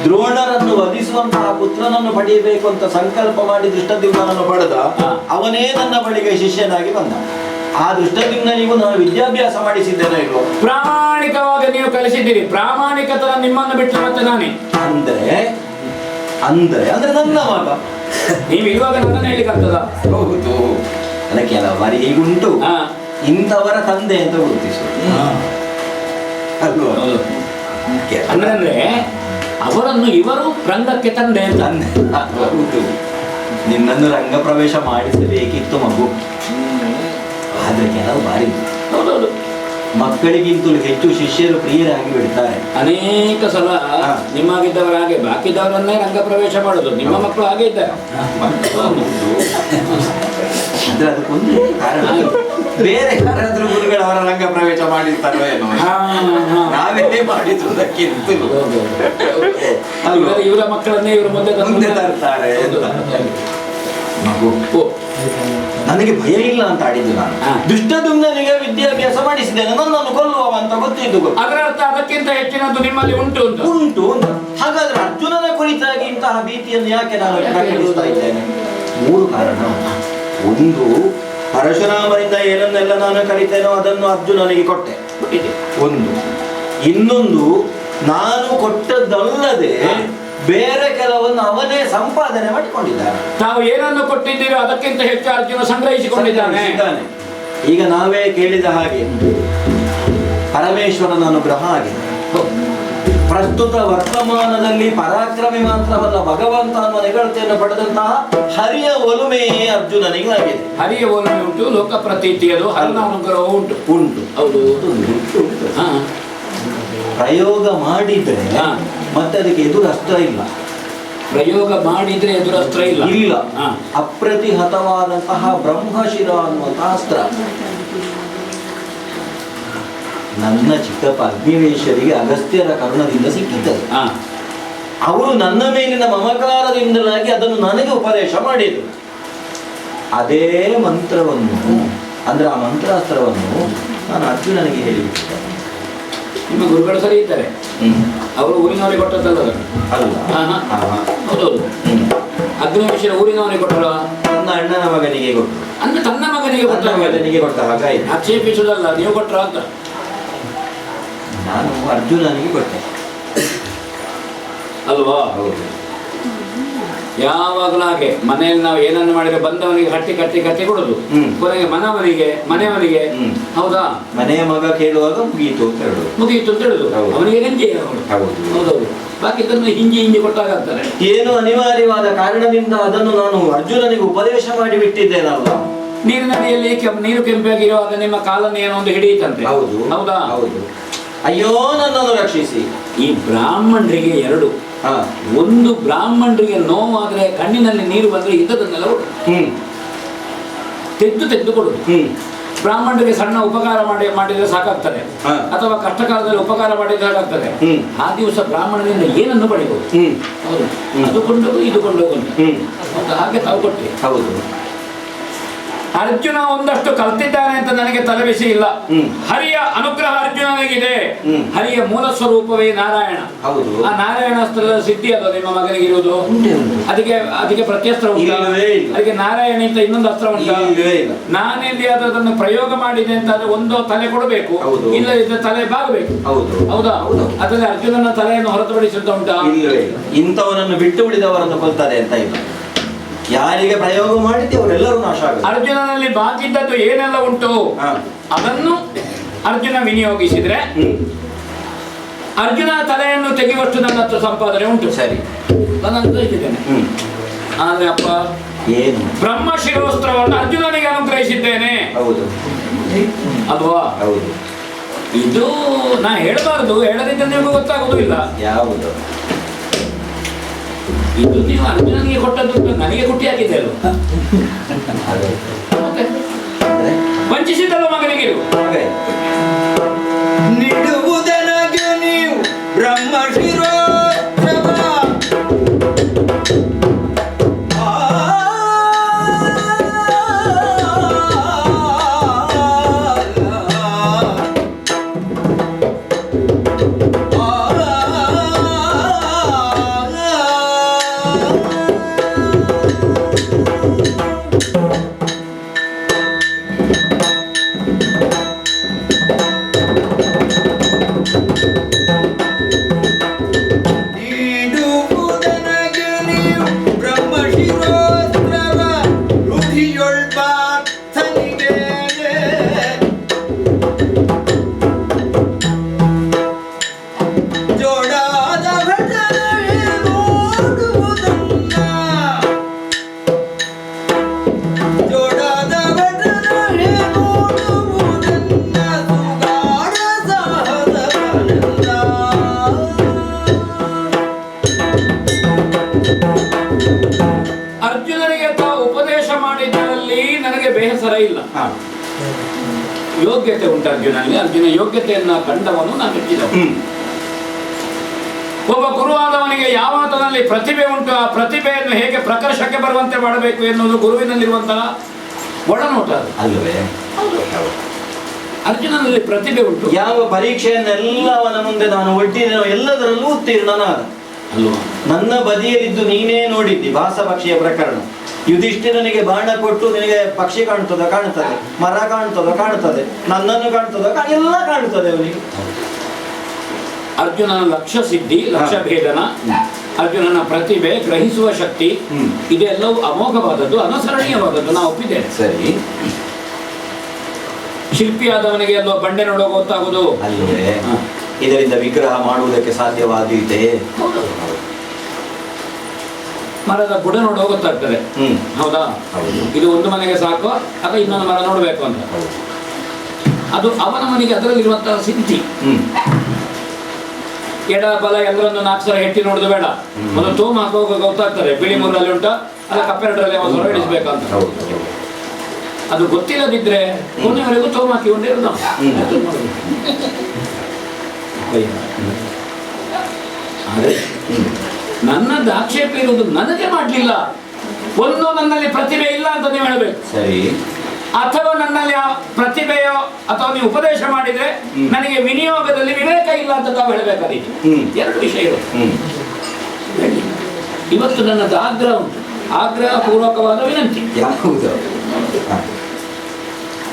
ದ್ರೋಣರನ್ನು ವಧಿಸುವಂತಹ ಪುತ್ರನನ್ನು ಪಡೆಯಬೇಕು ಅಂತ ಸಂಕಲ್ಪ ಮಾಡಿ ದೃಷ್ಟದ್ಯುಮ್ನನನ್ನು ಪಡೆದ. ಅವನೇ ನನ್ನ ಬಳಿಗೆ ಶಿಷ್ಯನಾಗಿ ಬಂದ. ಆ ದೃಷ್ಟದ್ಯುಮ್ನನಿಗೂ ನಾನು ವಿದ್ಯಾಭ್ಯಾಸ ಮಾಡಿಸಿದ್ದೇನೆ ಇಲ್ವೋ? ಪ್ರಾಮಾಣಿಕವಾಗಿ ನೀವು ಕಲಿಸಿದ್ದೀರಿ. ಪ್ರಾಮಾಣಿಕತರ ನಿಮ್ಮನ್ನು ಬಿಟ್ಟು ಮತ್ತೆ ನಾನೇ ಅಂದ್ರೆ ಅಂದ್ರೆ ಅಂದ್ರೆ ನನ್ನ ಮಗ ನೀವು ಇರುವಾಗ ನನ್ನ ಹೇಳಿಕಾಗ್ತದ? ಹೌದು, ಅಲ್ಲ ಕೆಲವರಿ ಹೀಗುಂಟು, ಇಂಥವರ ತಂದೆ ಅಂತ ಗುರುತಿಸು ಅಲ್ವಾ? ಅಂದ್ರೆ ಅವರನ್ನು ಇವರು ರಂಗಕ್ಕೆ ತಂದೆ ಅಂತ. ಹೌದು, ನಿನ್ನನ್ನು ರಂಗ ಪ್ರವೇಶ ಮಾಡಿಸಬೇಕಿತ್ತು ಮಗು. ಆದ್ರೆ ಕೆಲವು ಬಾರಿ ಹೌದೌದು ಮಕ್ಕಳಿಗಿಂತಲೂ ಹೆಚ್ಚು ಶಿಷ್ಯರು ಪ್ರಿಯರಾಗಿ ಬಿಡ್ತಾರೆ. ಅನೇಕ ಸಲ ನಿಮ್ಮಾಗಿದ್ದವರು ಹಾಗೆ ಬಾಕಿದವರನ್ನೇ ರಂಗ ಪ್ರವೇಶ ಮಾಡೋದು. ನಿಮ್ಮ ಮಕ್ಕಳು ಹಾಗೆ ಇದ್ದಾರೆ. ಅಂದ್ರೆ ಅದಕ್ಕೊಂದು ಕಾರಣ, ಬೇರೆ ಯಾರಾದ್ರೂ ಗುರುಗಳವರ ರಂಗ ಪ್ರವೇಶ ಮಾಡಿರ್ತಾರೋ ಏನೋ, ನಾವೇ ಮಾಡಿಸುವುದಕ್ಕಿಂತಲೂ ಇವರ ಮಕ್ಕಳನ್ನೇ ಇವರು ಮುಂದೆ ತರ್ತಾರೆ. ಮಗು ನನಗೆ ಭಯ ಇಲ್ಲ ಅಂತ ಆಡಿದ್ದು ನಾನು. ದುಷ್ಟದುಮ್ನನಿಗೆ ವಿದ್ಯಾಭ್ಯಾಸ ಮಾಡಿಸಿದ್ದೇನೆ, ನನ್ನನ್ನು ಕೊಲ್ಲುವ ಅಂತ ಗೊತ್ತಿದ್ದು. ಅದರ ಅರ್ಥ ಅದಕ್ಕಿಂತ ಹೆಚ್ಚಿನದ್ದು ನಿಮ್ಮಲ್ಲಿ ಉಂಟು ಉಂಟು. ಹಾಗಾದ್ರೆ ಅರ್ಜುನನ ಕುರಿತಾಗಿ ಇಂತಹ ಭೀತಿಯನ್ನು ಯಾಕೆ ನಾನು ಪ್ರಕಟಿಸ್ತಾ ಇದ್ದೇನೆ? 3 ಕಾರಣ. ಒಂದು ಪರಶುರಾಮನಿಂದ ಏನನ್ನೆಲ್ಲ ನಾನು ಕಲಿತೇನೋ ಅದನ್ನು ಅರ್ಜುನನಿಗೆ ಕೊಟ್ಟೆ, ಒಂದು. ಇನ್ನೊಂದು, ನಾನು ಕೊಟ್ಟದ್ದಲ್ಲದೆ ಬೇರೆ ಕೆಲವನ್ನು ಅವನೇ ಸಂಪಾದನೆ ಮಾಡಿಕೊಂಡಿದ್ದಾನೆ. ತಾವು ಏನನ್ನು ಕೊಟ್ಟಿದ್ದೀರೋ ಅದಕ್ಕಿಂತ ಹೆಚ್ಚು ಅರ್ಜುನ ಸಂಗ್ರಹಿಸಿಕೊಂಡಿದ್ದಾನೆ. ಈಗ ನಾವೇ ಕೇಳಿದ ಹಾಗೆ ಪರಮೇಶ್ವರನ ಅನುಗ್ರಹ ಆಗಿದೆ. ಪ್ರಸ್ತುತ ವರ್ತಮಾನದಲ್ಲಿ ಪರಾಕ್ರಮಿ ಮಾತ್ರವಲ್ಲ, ಭಗವಂತ ಅನ್ನುವ ನೆಗಳತೆಯನ್ನು ಪಡೆದಂತಹ ಹರಿಯ ಒಲುಮೆಯೇ ಅರ್ಜುನನಿಗೆ ಆಗಿದೆ. ಹರಿಯ ಒಲುಮೆ ಉಂಟು, ಲೋಕ ಪ್ರತೀತಿಯದು, ಹರನ ಅನುಗ್ರಹ ಉಂಟು. ಹೌದು. ಪ್ರಯೋಗ ಮಾಡಿದ್ರೆ ಮತ್ತೆ ಅದಕ್ಕೆ ಎದುರು ಅಸ್ತ್ರ ಇಲ್ಲ. ಪ್ರಯೋಗ ಮಾಡಿದ್ರೆ ಎದುರು ಅಸ್ತ್ರ ಇಲ್ಲ. ಅಪ್ರತಿಹತವಾದಂತಹ ಬ್ರಹ್ಮಶಿರ ಅನ್ನುವಂತಹ ಅಸ್ತ್ರ ನನ್ನ ಚಿಕ್ಕಪ್ಪ ಅಗ್ನಿವೇಶರಿಗೆ ಅಗಸ್ತ್ಯರ ಕರುಣದಿಂದ ಸಿಕ್ಕಿದ್ದರು. ಅವರು ನನ್ನ ಮೇಲಿನ ಮಮಕಾರದಿಂದಲಾಗಿ ಅದನ್ನು ನನಗೆ ಉಪದೇಶ ಮಾಡಿದರು. ಅದೇ ಮಂತ್ರವನ್ನು ಅಂದ್ರೆ ಆ ಮಂತ್ರಾಸ್ತ್ರವನ್ನು ನಾನು ಅರ್ಜುನನಿಗೆ ಹೇಳಿಬಿಟ್ಟಿದ್ದೆ. ನಿಮ್ಮ ಗುರುಗಳು ಸರಿ ಇದ್ದಾರೆ, ಅವರು ಊರಿನವರಿಗೆ ಕೊಟ್ಟದ್ದಲ್ಲ ಹೌದೌದು. ಅಗ್ನಿವೇಶರ ಊರಿನವರಿಗೆ ಕೊಟ್ಟರು, ನನ್ನ ಅಣ್ಣನ ಮಗನಿಗೆ ಕೊಟ್ಟರು, ಅಂದ್ರೆ ತನ್ನ ಮಗನಿಗೆ ಕೊಟ್ಟ ಹಾಗಾಯ್ತು. ಆಕ್ಷೇಪಿಸುವುದಲ್ಲ, ನೀವು ಕೊಟ್ಟರು ಅಂತ. ನಾನು ಅರ್ಜುನನಿಗೆ ಕೊಟ್ಟೆ ಅಲ್ವಾ? ಹೌದು. ಯಾವಾಗಲೂ ಹಾಗೆ ಮನೆಯಲ್ಲಿ ನಾವು ಏನನ್ನು ಮಾಡಿದ್ರೆ ಬಂದವನಿಗೆ ಹಟ್ಟಿ ಕಟ್ಟಿ ಕಟ್ಟಿ ಕೊಡುದು, ಕೊನೆಗೆ ಮನೆಯವನಿಗೆ ಹೌದಾ, ಮನೆಯ ಮಗ ಕೇಳುವಾಗ ಮುಗೀತು ಅಂತ ಹೇಳುದು, ಅವನಿಗೆ ಗಂಜಿ. ಹೌದೌದು. ಬಾಕಿ ಹಿಂಜಿ ಕೊಟ್ಟಾಗ್ತಾರೆ. ಏನು ಅನಿವಾರ್ಯವಾದ ಕಾರಣದಿಂದ ಅದನ್ನು ನಾನು ಅರ್ಜುನನಿಗೆ ಉಪದೇಶ ಮಾಡಿ ಬಿಟ್ಟಿದ್ದೇನಲ್ಲ. ನೀರಿನಡಿಯಲ್ಲಿ ನೀರು ಕೆಂಪಾಗಿರುವಾಗ ನಿಮ್ಮ ಕಾಲನ್ನು ಏನೋ ಒಂದು ಹಿಡಿಯಿತಂತೆ. ಹೌದಾ? ಹೌದು. ಅಯ್ಯೋ ನನ್ನನ್ನು ರಕ್ಷಿಸಿ. ಈ ಬ್ರಾಹ್ಮಣರಿಗೆ ಎರಡು, ಒಂದು ಬ್ರಾಹ್ಮಣರಿಗೆ ನೋವಾದ್ರೆ ಕಣ್ಣಿನಲ್ಲಿ ನೀರು ಬಂದ್ರೆ ಇದ್ದದನ್ನೆಲ್ಲ ತೆಗೆದು ಕೊಡುದು. ಬ್ರಾಹ್ಮಣರಿಗೆ ಸಣ್ಣ ಉಪಕಾರ ಮಾಡಿದ್ರೆ ಸಾಕಾಗ್ತದೆ, ಅಥವಾ ಕಷ್ಟ ಕಾಲದಲ್ಲಿ ಉಪಕಾರ ಮಾಡಿದ್ರೆ ಸಾಕಾಗ್ತದೆ. ಆ ದಿವಸ ಬ್ರಾಹ್ಮಣರಿಂದ ಏನನ್ನು ಪಡಿಬಹುದು. ಹೌದು, ಅದು ಕೊಂಡೋಗು ಇದು ಕೊಂಡೋಗು ಅಂತ ಹಾಗೆ ತಾವು ಕೊಟ್ಟಿ. ಹೌದು. ಅರ್ಜುನ ಒಂದಷ್ಟು ಕಲ್ತಿದ್ದಾನೆ ಅಂತ ನನಗೆ ತಲೆಬಿಸಿ ಇಲ್ಲ. ಹರಿಯ ಅನುಗ್ರಹ ಅರ್ಜುನನಿಗಿದೆ. ಹರಿಯ ಮೂಲ ಸ್ವರೂಪವೇ ನಾರಾಯಣ. ಆ ನಾರಾಯಣಾಸ್ತ್ರದ ಸಿದ್ಧಿ ಅದು ನಿಮ್ಮ ಮಗನಿಗೆ ಇರುವುದು. ಅದಕ್ಕೆ ಪ್ರತ್ಯಸ್ತ್ರ ಉಂಟು, ಅದಕ್ಕೆ ನಾರಾಯಣ ಅಂತ ಇನ್ನೊಂದು ಅಸ್ತ್ರ ಉಂಟು. ನಾನೆಲ್ಲಿ ಅದನ್ನು ಪ್ರಯೋಗ ಮಾಡಿದೆ ಅಂತ ಆದ್ರೆ ಒಂದು ತಲೆ ಕೊಡಬೇಕು, ಇಲ್ಲದಿದ್ದರೆ ತಲೆ ಬಾಗಬೇಕು. ಹೌದಾ? ಅದರಲ್ಲಿ ಅರ್ಜುನನ ತಲೆಯನ್ನು ಹೊರತುಪಡಿಸಿದ ಉಂಟಾ? ಇಂಥವನನ್ನು ಬಿಟ್ಟು ಬಿಡಿದವರನ್ನು ಕೊಲ್ತಾರೆ ಅಂತ ಇಲ್ಲ. ಯಾರಿಗೆ ಪ್ರಯೋಗ ಮಾಡಿದ್ದೆ ಅವರೆಲ್ಲರೂ ನಾಶ ಆಗುತ್ತೆ. ಅರ್ಜುನನಲ್ಲಿ ಬಾಕಿದ್ದದ್ದು ಏನೆಲ್ಲ ಉಂಟು ಅದನ್ನು ಅರ್ಜುನ ವಿನಿಯೋಗಿಸಿದ್ರೆ ಅರ್ಜುನ ತಲೆಯನ್ನು ತೆಗೆಯುವಷ್ಟು ನನ್ನ ಹತ್ರ ಸಂಪಾದನೆ ಉಂಟು. ಸರಿ, ನಾನು ಗ್ರಹಿಸಿದ್ದೇನೆ. ಆದ್ರೆ ಅಪ್ಪ, ಏನು ಬ್ರಹ್ಮ ಶಿರೋಸ್ತ್ರವನ್ನು ಅರ್ಜುನನಿಗೆ ಅನುಗ್ರಹಿಸಿದ್ದೇನೆ. ಹೌದು ಅಲ್ವಾ? ಹೌದು. ಇದು ನಾ ಹೇಳಬಾರದು, ಹೇಳದಿದ್ದರೆ ನಿಮಗೂ ಗೊತ್ತಾಗೋದು ಇಲ್ಲ. ಯಾವುದು? ಇದು ನೀವು ಅರ್ಜುನನಿಗೆ ಕೊಟ್ಟದ್ದು ನನಗೆ ಕುಟ್ಟಿ ಹಾಕಿದ್ದೆ ಅಲ್ವ? ವಂಚಿಸಿದ್ದಲ್ಲ ಮಗನಿಗೆ. ನೀಡುವುದನಗೆ ನೀವು ಬ್ರಹ್ಮ ಶಿರೋ ಯೋಗ್ಯತೆ ಉಂಟು ಅರ್ಜುನಲ್ಲಿ. ಅರ್ಜುನ ಯೋಗ್ಯತೆಯನ್ನ ಕಂಡವನು ನಾನು ಮೆಚ್ಚಿದವನು. ಒಬ್ಬ ಗುರುವಾದವನಿಗೆ ಯಾವ ಹಂತದಲ್ಲಿ ಪ್ರತಿಭೆ ಉಂಟು, ಆ ಪ್ರತಿಭೆಯನ್ನು ಹೇಗೆ ಪ್ರಕರ್ಷಕ್ಕೆ ಬರುವಂತೆ ಮಾಡಬೇಕು ಎನ್ನುವುದು ಗುರುವಿನಲ್ಲಿರುವಂತಹ ಒಳನೋಟ ಅಲ್ಲವೇ? ಅರ್ಜುನನಲ್ಲಿ ಪ್ರತಿಭೆ ಉಂಟು. ಯಾವ ಪರೀಕ್ಷೆಯನ್ನೆಲ್ಲ ಅವನ ಮುಂದೆ ನಾನು ಒಡ್ಡಿದೆನೋ ಎಲ್ಲದರಲ್ಲೂ ಉತ್ತೀರ್ಣನಾದ ಅಲ್ವಾ? ನನ್ನ ಬದಿಯಲ್ಲಿದ್ದು ನೀನೇ ನೋಡಿದ್ದಿ ಭಾಸ ಪಕ್ಷಿಯ ಪ್ರಕರಣ. ಯುಧಿಷ್ಠಿರನಿಗೆ ಬಾಣ ಕೊಟ್ಟು ನಿನಗೆ ಪಕ್ಷಿ ಕಾಣ್ತದೆ, ಮರ ಕಾಣ್ತದೆ, ನನ್ನನ್ನು ಎಲ್ಲ ಕಾಣ್ತದೆ ಅವನಿಗೆ. ಅರ್ಜುನನ ಲಕ್ಷ್ಯ ಸಿದ್ಧಿ, ಲಕ್ಷ್ಯ ಭೇದನ, ಅರ್ಜುನನ ಪ್ರತಿಭೆ, ಗ್ರಹಿಸುವ ಶಕ್ತಿ, ಇದೆಲ್ಲವೂ ಅಮೋಘವಾದದ್ದು, ಅನುಸರಣೀಯವಾದದ್ದು, ನಾ ಒಪ್ಪಿದ್ದೇನೆ. ಸರಿ, ಶಿಲ್ಪಿಯಾದವನಿಗೆ ಎಲ್ಲೋ ಬಂಡೆ ನೋಡೋ ಗೊತ್ತಾಗುದು ಅಲ್ಲವೇ? ಇದರಿಂದ ವಿಗ್ರಹ ಮಾಡುವುದಕ್ಕೆ ಸಾಧ್ಯವಾದೀತೆ? ಮರದ ಬುಡ ನೋಡೋ ಗೊತ್ತಾಗ್ತದೆ, ಹೌದಾ? ಇದು ಒಂದು ಮನೆಗೆ ಸಾಕು ಅಥವಾ ಇನ್ನೊಂದು ಮರ ನೋಡ್ಬೇಕು ಅಂತ, ಅದು ಅವನ ಮನೆಗೆ ಅದರಲ್ಲಿರುವಂತಹ ಸಿದ್ಧಿ. ಎಡ ಬಲ ಎಲ್ಲರನ್ನು 4 ಸಲ ಹೆಟ್ಟಿ ನೋಡುದು ಬೇಡ, ಒಂದು ತೋಮ ಹಾಕುವಾಗ ಗೊತ್ತಾಗ್ತದೆ, ಬಿಳಿ ಮೂರಲ್ಲಿ ಉಂಟ ಅಲ್ಲ ಕಪ್ಪೆರಡರಲ್ಲಿ ಒಂದು ಸಲ ಹಿಡಿಸ್ಬೇಕಂತ. ಅದು ಗೊತ್ತಿಲ್ಲದಿದ್ರೆ ಕೊನೆವರೆಗೂ ತೋಮ ಹಾಕಿಕೊಂಡೇ ಇರೋದು. ಆದ್ರೆ ನನ್ನದು ಆಕ್ಷೇಪ ಇರುವುದು ನನಗೆ ಮಾಡಲಿಲ್ಲ, ಒಂದು ನನ್ನಲ್ಲಿ ಪ್ರತಿಭೆ ಇಲ್ಲ ಅಂತ ನೀವು ಹೇಳಬೇಕು. ಸರಿ, ಅಥವಾ ನನ್ನಲ್ಲಿ ಆ ಪ್ರತಿಭೆಯೋ ಅಥವಾ ನೀವು ಉಪದೇಶ ಮಾಡಿದ್ರೆ ನನಗೆ ವಿನಿಯೋಗದಲ್ಲಿ ವಿವೇಕ ಇಲ್ಲ ಅಂತ ತಾವು ಹೇಳಬೇಕಾದೀತು. 2 ವಿಷಯ ಇರುತ್ತೆ. ಇವತ್ತು ನನ್ನದು ಆಗ್ರಹ ಉಂಟು, ಆಗ್ರಹ ಪೂರ್ವಕವಾದ ವಿನಂತಿ.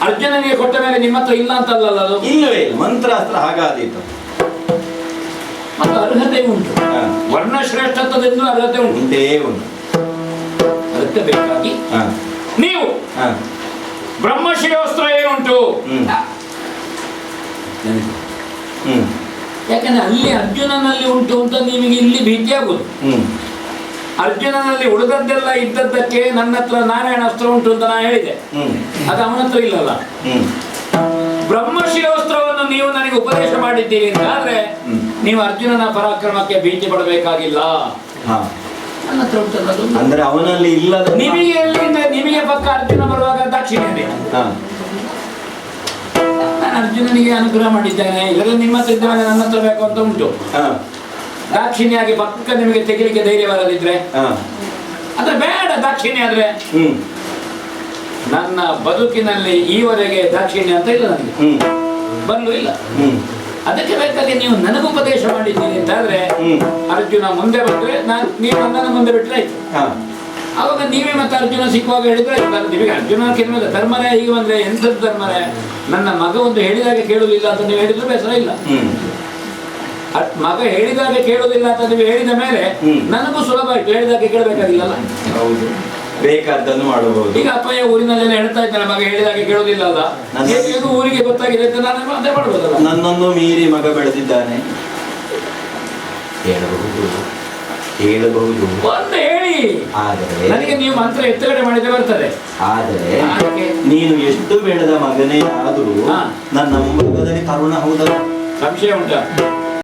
ಅರ್ಜುನನಿಗೆ ಕೊಟ್ಟ ಮೇಲೆ ನಿಮ್ಮ ಹತ್ರ ಇಲ್ಲ ಅಂತಲ್ಲ ಅದು? ಇಲ್ಲವೇ ಇಲ್ಲ, ಮಂತ್ರಾಸ್ತ್ರ ಹಾಗಾದೀತು. ಮತ್ತು ಅರ್ಹತೆ ಉಂಟು, ವರ್ಣಶ್ರೇಷ್ಠತ್ವದಿಂದ ಅರ್ಹತೆ ಉಂಟು. ಅದಕ್ಕೆ ಬೇಕಾಗಿ ನೀವು ಬ್ರಹ್ಮಶಿರೋಸ್ತ್ರ ಏನುಂಟು, ಯಾಕಂದ್ರೆ ಅಲ್ಲಿ ಅರ್ಜುನನಲ್ಲಿ ಉಂಟು ಅಂತ ನಿಮಗೆ ಇಲ್ಲಿ ಭೀತಿ ಆಗುದು. ಅರ್ಜುನನಲ್ಲಿ ಉಳಿದದ್ದೆಲ್ಲ ಇದ್ದದ್ದಕ್ಕೆ ನನ್ನ ಹತ್ರ ನಾರಾಯಣ ಅಸ್ತ್ರ ಉಂಟು ಅಂತ ನಾನು ಹೇಳಿದೆ, ಅದು ಅವನ ಹತ್ರ ಇಲ್ಲಲ್ಲ. ಬ್ರಹ್ಮಶಿರೋಸ್ತ್ರವನ್ನು ನೀವು ನನಗೆ ಉಪದೇಶ ಮಾಡಿದ್ದೀರಿ ಅಂತಾದ್ರೆ ನೀವು ಅರ್ಜುನನ ಪರಾಕ್ರಮಕ್ಕೆ ಭೀತಿ ಪಡಬೇಕಾಗಿಲ್ಲ. ನನ್ನ ಹತ್ರ ಉಂಟಲ್ಲ, ಅಂದ್ರೆ ಅವನಲ್ಲಿ ಇಲ್ಲದ ನಿಮಗೆ ಎಲ್ಲಿಂದ, ನಿಮಗೆ ಪಕ್ಕ ಅರ್ಜುನ ಬರುವಾಗ ದಾಕ್ಷಿಣ್ಯ. ನಾನು ಅರ್ಜುನನಿಗೆ ಅನುಗ್ರಹ ಮಾಡಿದ್ದೇನೆ, ಇದರಲ್ಲಿ ನಿಮ್ಮ ಹತ್ರ ಇದ್ದೇನೆ, ನನ್ನ ಹತ್ರ ಬೇಕು ಅಂತ ಉಂಟು. ದಾಕ್ಷಿಣ್ಯಾಗಿ ಪಕ್ಕ ನಿಮಗೆ ತೆಗಿಲಿಕ್ಕೆ ಧೈರ್ಯ ಬರದಿದ್ರೆ ಅದ್ರ ಬೇಡ. ದಾಕ್ಷಿಣ್ಯ ಆದ್ರೆ ನನ್ನ ಬದುಕಿನಲ್ಲಿ ಈವರೆಗೆ ದಾಕ್ಷಿಣ್ಯ ಅಂತ ಇಲ್ಲ, ನನಗೆ ಬರಲು ಇಲ್ಲ. ಅದಕ್ಕೆ ಬೇಕಾಗಿ ನೀವು ನನಗೆ ಉಪದೇಶ ಮಾಡಿದ್ದೀನಿ ಅಂತಾದ್ರೆ ಅರ್ಜುನ ಮುಂದೆ ಬಂದ್ರೆ ನೀವು ನನ್ನನ್ನು ಮುಂದೆ ಬಿಟ್ಟರೆ ಆಯ್ತು. ಆವಾಗ ನೀವೇ ಮತ್ತೆ ಅರ್ಜುನ ಸಿಕ್ಕುವಾಗ ಹೇಳಿದ್ರೆ ನಿಮಗೆ ಅರ್ಜುನ ಕೆಲವು ಧರ್ಮರೇ ಹೀಗೆ ಬಂದ್ರೆ ಎಂಥದ್ದು ಧರ್ಮರೇ, ನನ್ನ ಮಗ ಒಂದು ಹೇಳಿದಾಗ ಕೇಳುವುದಿಲ್ಲ ಅಂತ ನೀವು ಹೇಳಿದ್ರು ಬೇಸರ ಇಲ್ಲ. ಮಗ ಹೇಳಿದಾಗ ಕೇಳುವುದಿಲ್ಲ ಅಂತ ನೀವು ಹೇಳಿದ ಮೇಲೆ ನನಗೂ ಸುಲಭ ಆಯ್ತು, ಹೇಳಿದಾಗ ಕೇಳಬೇಕಾಗಿಲ್ಲಲ್ಲ. ಹೌದು, ಬೇಕಾದ್ದನ್ನು ಮಾಡಬಹುದು. ಈಗ ಅಪ್ಪಯ್ಯ ಊರಿನಲ್ಲೆಲ್ಲ ಹೇಳ್ತಾ ಇದ್ದಾನೆ, ಮಗ ಹೇಳಿದಾಗ ಕೇಳುವುದಿಲ್ಲ ಅಲ್ಲ, ಊರಿಗೆ ಗೊತ್ತಾಗಿದೆ ಅಂತ ನಾನು ಅದೇ ಮಾಡ್ಬೋದಲ್ಲ. ನನ್ನನ್ನು ಮೀರಿ ಮಗ ಬೆಳೆದಿದ್ದಾನೆ, ಹೇಳಬಹುದು ಒಂದು ಹೇಳಿ. ಆದರೆ ನನಗೆ ನೀವು ಮಂತ್ರ ಎತ್ತಗಡೆ ಮಾಡಿದ್ರೆ ಬರ್ತದೆ. ಆದರೆ ನೀನು ಎಷ್ಟು ಬೆಳೆದ ಮಗನೇ ಆದರೂ ನನ್ನ ಮುಂಭಾಗದಲ್ಲಿ ಕರುಣ ಹೌದಲ್ಲ, ಸಂಶಯ ಉಂಟಾ?